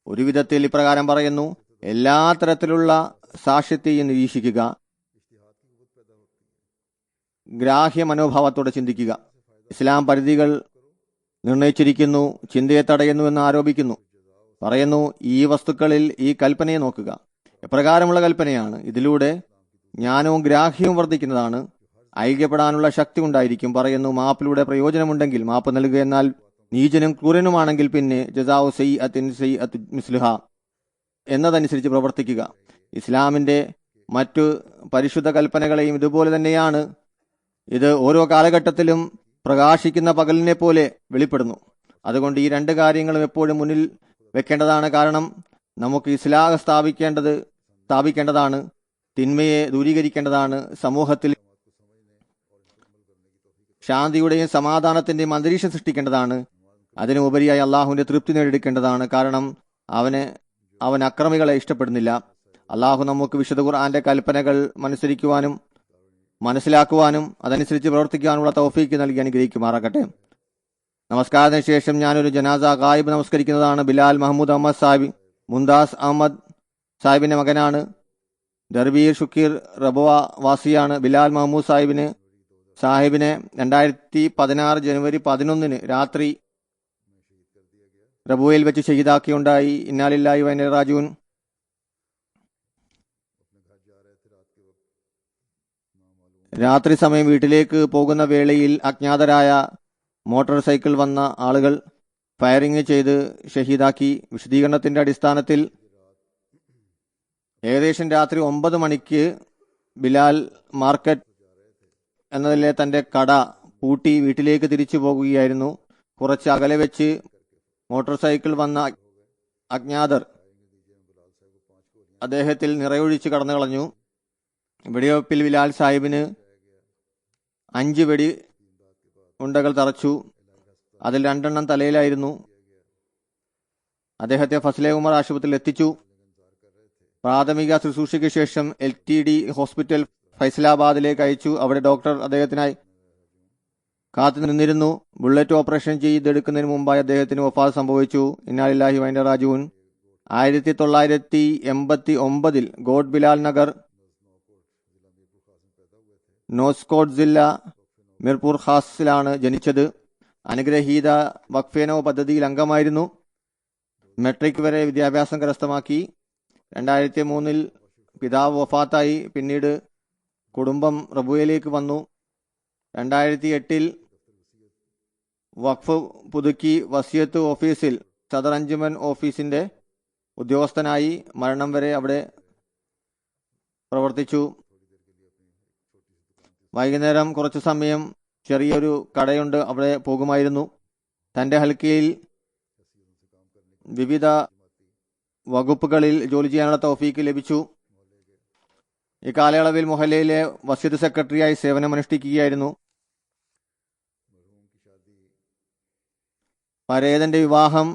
ഒരു വിധത്തിൽ ഇപ്രകാരം പറയുന്നു: എല്ലാ തരത്തിലുള്ള സാക്ഷ്യത്തെയും നിരീക്ഷിക്കുക, ഗ്രാഹ്യ മനോഭാവത്തോടെ ചിന്തിക്കുക. ഇസ്ലാം പരിധികൾ നിർണയിച്ചിരിക്കുന്നു, ചിന്തയെ തടയുന്നു എന്ന് ആരോപിക്കുന്നു. പറയുന്നു, ഈ വസ്തുക്കളിൽ ഈ കൽപ്പനയെ നോക്കുക. എപ്രകാരമുള്ള കൽപ്പനയാണ്? ഇതിലൂടെ ജ്ഞാനവും ഗ്രാഹ്യവും വർദ്ധിക്കുന്നതാണ്. ഐക്യപ്പെടാനുള്ള ശക്തി ഉണ്ടായിരിക്കും. പറയുന്നു, മാപ്പിലൂടെ പ്രയോജനമുണ്ടെങ്കിൽ മാപ്പ് നൽകുക. എന്നാൽ നീചനും ക്രൂരനുമാണെങ്കിൽ പിന്നെ ജസാഉ സയ്യിഅത്തിൻ സയ്യിഅത്തു മിസ്ലുഹാ എന്നതനുസരിച്ച് പ്രവർത്തിക്കുക. ഇസ്ലാമിന്റെ മറ്റു പരിശുദ്ധ കൽപ്പനകളെയും ഇതുപോലെ തന്നെയാണ്. ഇത് ഓരോ കാലഘട്ടത്തിലും പ്രകാശിക്കുന്ന പകലിനെ പോലെ വെളിപ്പെടുന്നു. അതുകൊണ്ട് ഈ 2 കാര്യങ്ങളും എപ്പോഴും മുന്നിൽ വെക്കേണ്ടതാണ്. കാരണം നമുക്ക് ഇസ്ലാഹ് സ്ഥാപിക്കേണ്ടതാണ്, തിന്മയെ ദൂരീകരിക്കേണ്ടതാണ്, സമൂഹത്തിൽ ശാന്തിയുടെയും സമാധാനത്തിന്റെയും അന്തരീക്ഷം സൃഷ്ടിക്കേണ്ടതാണ്. അതിനുപരിയായി അള്ളാഹുവിന്റെ തൃപ്തി നേടിയെടുക്കേണ്ടതാണ്. കാരണം അവൻ അക്രമികളെ ഇഷ്ടപ്പെടുന്നില്ല. അള്ളാഹു നമുക്ക് വിശുദ്ധ ഖുർആന്റെ കൽപ്പനകൾ അനുസരിക്കുവാനും മനസ്സിലാക്കുവാനും അതനുസരിച്ച് പ്രവർത്തിക്കുവാനുള്ള തൗഫീക്ക് നൽകി അനുഗ്രഹിക്കുമാറാകട്ടെ. നമസ്കാരത്തിന് ശേഷം ഞാനൊരു ജനാസ ഗായിബ് നമസ്കരിക്കുന്നതാണ്. ബിലാൽ മഹമ്മൂദ് അഹമ്മദ് സാഹിബ് മുന്താസ് അഹമ്മദ് സാഹിബിന്റെ മകനാണ്. ദർബീർ ഷുക്കീർ റബുവ വാസിയാണ്. ബിലാൽ മഹമ്മൂദ് സാഹിബിനെ 2016 ജനുവരി 11 രാത്രി റബുവയിൽ വെച്ച് ഷഹീദാക്കിയുണ്ടായി. ഇന്നാലില്ലാഹി വ ഇന്നാ ഇലൈഹി റാജിഊൻ. രാത്രി സമയം വീട്ടിലേക്ക് പോകുന്ന വേളയിൽ അജ്ഞാതരായ മോട്ടോർ സൈക്കിൾ വന്ന ആളുകൾ ഫയറിംഗ് ചെയ്ത് ഷഹീദാക്കി. വിശദീകരണത്തിന്റെ അടിസ്ഥാനത്തിൽ ഏകദേശം രാത്രി 9 മണിക്ക് ബിലാൽ മാർക്കറ്റ് എന്നതിലെ തന്റെ കട പൂട്ടി വീട്ടിലേക്ക് തിരിച്ചു പോകുകയായിരുന്നു. കുറച്ച് അകലെ വെച്ച് മോട്ടോർ സൈക്കിൾ വന്ന അജ്ഞാതർ അദ്ദേഹത്തിൽ നിറയൊഴിച്ച് കടന്നു കളഞ്ഞു. വെടിവെപ്പിൽ ബിലാൽ സാഹിബിന് 5 വെടി ഉണ്ടകൾ തറച്ചു. അതിൽ 2 എണ്ണം തലയിലായിരുന്നു. അദ്ദേഹത്തെ ഫസലെ ഉമർ ആശുപത്രിയിൽ എത്തിച്ചു. പ്രാഥമിക ശുശ്രൂഷയ്ക്ക് ശേഷം LTD ഹോസ്പിറ്റൽ ഫൈസലാബാദിലേക്ക് അയച്ചു. അവിടെ ഡോക്ടർ അദ്ദേഹത്തിനായി കാത്തു നിന്നിരുന്നു. ബുള്ളറ്റ് ഓപ്പറേഷൻ ചെയ്തെടുക്കുന്നതിന് മുമ്പായി അദ്ദേഹത്തിന് വഫാത്ത് സംഭവിച്ചു. ഇന്നാലില്ലാഹി വ ഇന്നാ ഇലൈഹി റാജിഊൻ. 1989 ഗോഡ് ബിലാൽ നഗർ, നോസ്കോട്ട് ജില്ല, മിർപൂർ ഖാസിലാണ് ജനിച്ചത്. അനുഗ്രഹീത വഖഫേനോ പദ്ധതിയിൽ അംഗമായിരുന്നു. മെട്രിക് വരെ വിദ്യാഭ്യാസം കരസ്ഥമാക്കി. 2003 പിതാവ് വഫാത്തായി. പിന്നീട് കുടുംബം റബുവയിലേക്ക് വന്നു. 2008 വഖഫ് പുതുക്കി വസിയത്ത് ഓഫീസിൽ സദർ അഞ്ജുമൻ ഓഫീസിന്റെ ഉദ്യോഗസ്ഥനായി. മരണം വരെ അവിടെ പ്രവർത്തിച്ചു. വൈകുന്നേരം കുറച്ചു സമയം ചെറിയൊരു കടയുണ്ട്, അവിടെ പോകുമായിരുന്നു. തന്റെ ഹൽക്കയിൽ വിവിധ വകുപ്പുകളിൽ ജോലി ചെയ്യാനുള്ള തൗഫീക്ക് ലഭിച്ചു. ഇക്കാലയളവിൽ മൊഹല്ലയിലെ വസീത് സെക്രട്ടറിയായി സേവനമനുഷ്ഠിക്കുകയായിരുന്നു. പരേതന്റെ വിവാഹം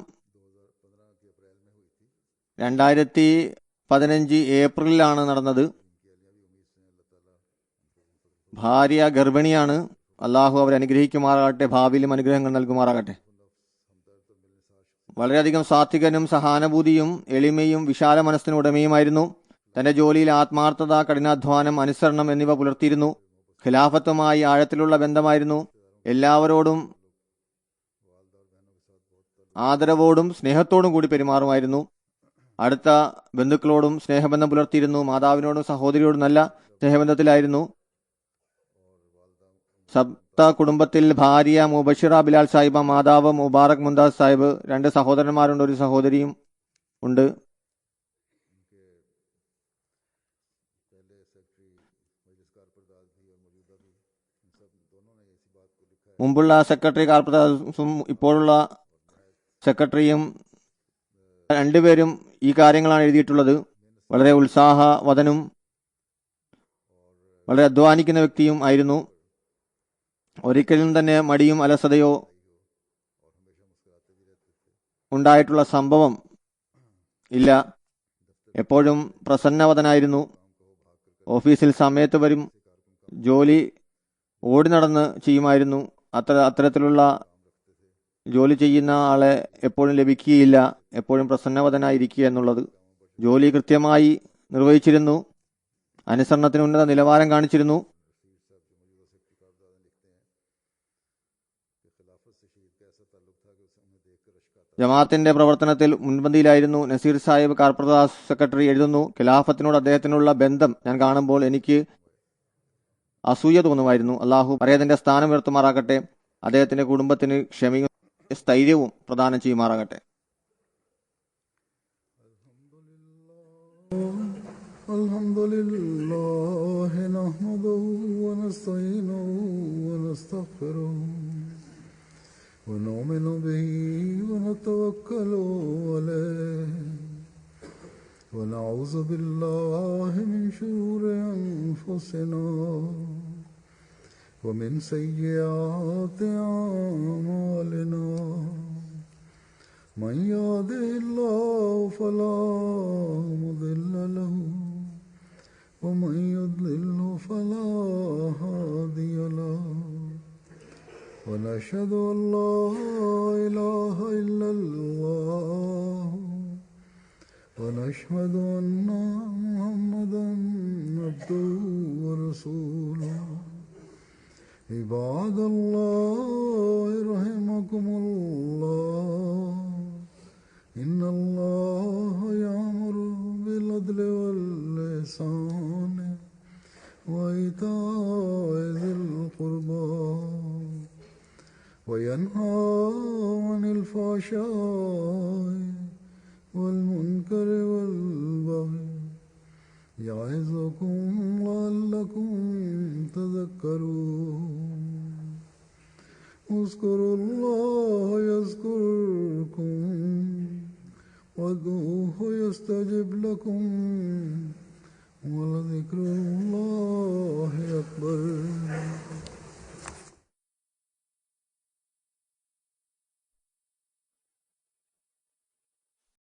2015 ഏപ്രിലിലാണ് നടന്നത്. ഭാര്യ ഗർഭിണിയാണ്. അള്ളാഹു അവരെ അനുഗ്രഹിക്കുമാറാകട്ടെ, ഭാവിയിലും അനുഗ്രഹങ്ങൾ നൽകുമാറാകട്ടെ. വളരെയധികം സാത്വികനും സഹാനുഭൂതിയും എളിമയും വിശാല മനസ്സിന് ഉടമയുമായിരുന്നു. തന്റെ ജോലിയിൽ ആത്മാർത്ഥത, കഠിനാധ്വാനം, അനുസരണം എന്നിവ പുലർത്തിയിരുന്നു. ഖിലാഫത്തുമായി ആഴത്തിലുള്ള ബന്ധമായിരുന്നു. എല്ലാവരോടും ആദരവോടും സ്നേഹത്തോടും കൂടി പെരുമാറുമായിരുന്നു. അടുത്ത ബന്ധുക്കളോടും സ്നേഹബന്ധം പുലർത്തിയിരുന്നു. മാതാവിനോടും സഹോദരിയോടും നല്ല സ്നേഹബന്ധത്തിലായിരുന്നു. സപ്ത കുടുംബത്തിൽ ഭാര്യ മുബഷിറ ബിലാൽ സാഹിബ, മാതാവ് മുബാറക് മുന്താസ് സാഹിബ്, 2 സഹോദരന്മാരുണ്ട്, ഒരു സഹോദരിയും ഉണ്ട്. മുമ്പുള്ള സെക്രട്ടറി കാർപ്പറേഷനും ഇപ്പോഴുള്ള സെക്രട്ടറിയും രണ്ടുപേരും ഈ കാര്യങ്ങളാണ് എഴുതിയിട്ടുള്ളത്. വളരെ ഉത്സാഹവതനും വളരെ അധ്വാനിക്കുന്ന വ്യക്തിയും ആയിരുന്നു. ഒരിക്കലും തന്നെ മടിയും അലസതയോ ഉണ്ടായിട്ടുള്ള സംഭവം ഇല്ല. എപ്പോഴും പ്രസന്നവതനായിരുന്നു. ഓഫീസിൽ സമയത്ത് വരും. ജോലി ഓടി നടന്ന് ചെയ്യുമായിരുന്നു. അത്തരത്തിലുള്ള ജോലി ചെയ്യുന്ന ആളെ എപ്പോഴും ലഭിക്കുകയില്ല. എപ്പോഴും പ്രസന്നവതനായിരിക്കുക എന്നുള്ളത്. ജോലി കൃത്യമായി നിർവഹിച്ചിരുന്നു. അനുസരണത്തിന് ഉന്നത നിലവാരം കാണിച്ചിരുന്നു. ജമാഅത്തിന്റെ പ്രവർത്തനത്തിൽ മുൻപന്തിയിലായിരുന്നു. നസീർ സാഹിബ് കാർപ്പറേഷൻ സെക്രട്ടറി എഴുതുന്നു, ഖിലാഫത്തിനോട് അദ്ദേഹത്തിനുള്ള ബന്ധം ഞാൻ കാണുമ്പോൾ എനിക്ക് അസൂയ തോന്നുമായിരുന്നു. അള്ളാഹു പരേതന്റെ സ്ഥാനം ഉയർത്തുമാറാകട്ടെ. അദ്ദേഹത്തിന്റെ കുടുംബത്തിന് ക്ഷമയും സ്ഥൈര്യവും പ്രദാനം ചെയ്യുമാറാകട്ടെ. അൽഹംദുലില്ലാഹി നഹ്മദുഹു വനസ്തഈനുഹു വനസ്തഗ്ഫിറുഹു വനുഅ്മിനു ബിഹി വനതവക്കലു അലൈഹി വനഊദു ബില്ലാഹി മിൻ ശുറൂരി അൻഫുസിനാ ومن سيئات أعمالنا من يهده الله فلا مضل له ومن يضلل فلا هادي له ونشهد أن لا إله إلا الله ونشهد أن محمدا عبده ورسوله عباد الله رحمكم الله إن الله يأمر بالعدل والإحسان وإيتاء ذي القربى وينهى عن الفحشاء والمنكر والبغي يعظكم لعلكم تذكرون اذكروا الله يذكركم وادعوه يستجب لكم ولذكر الله أكبر.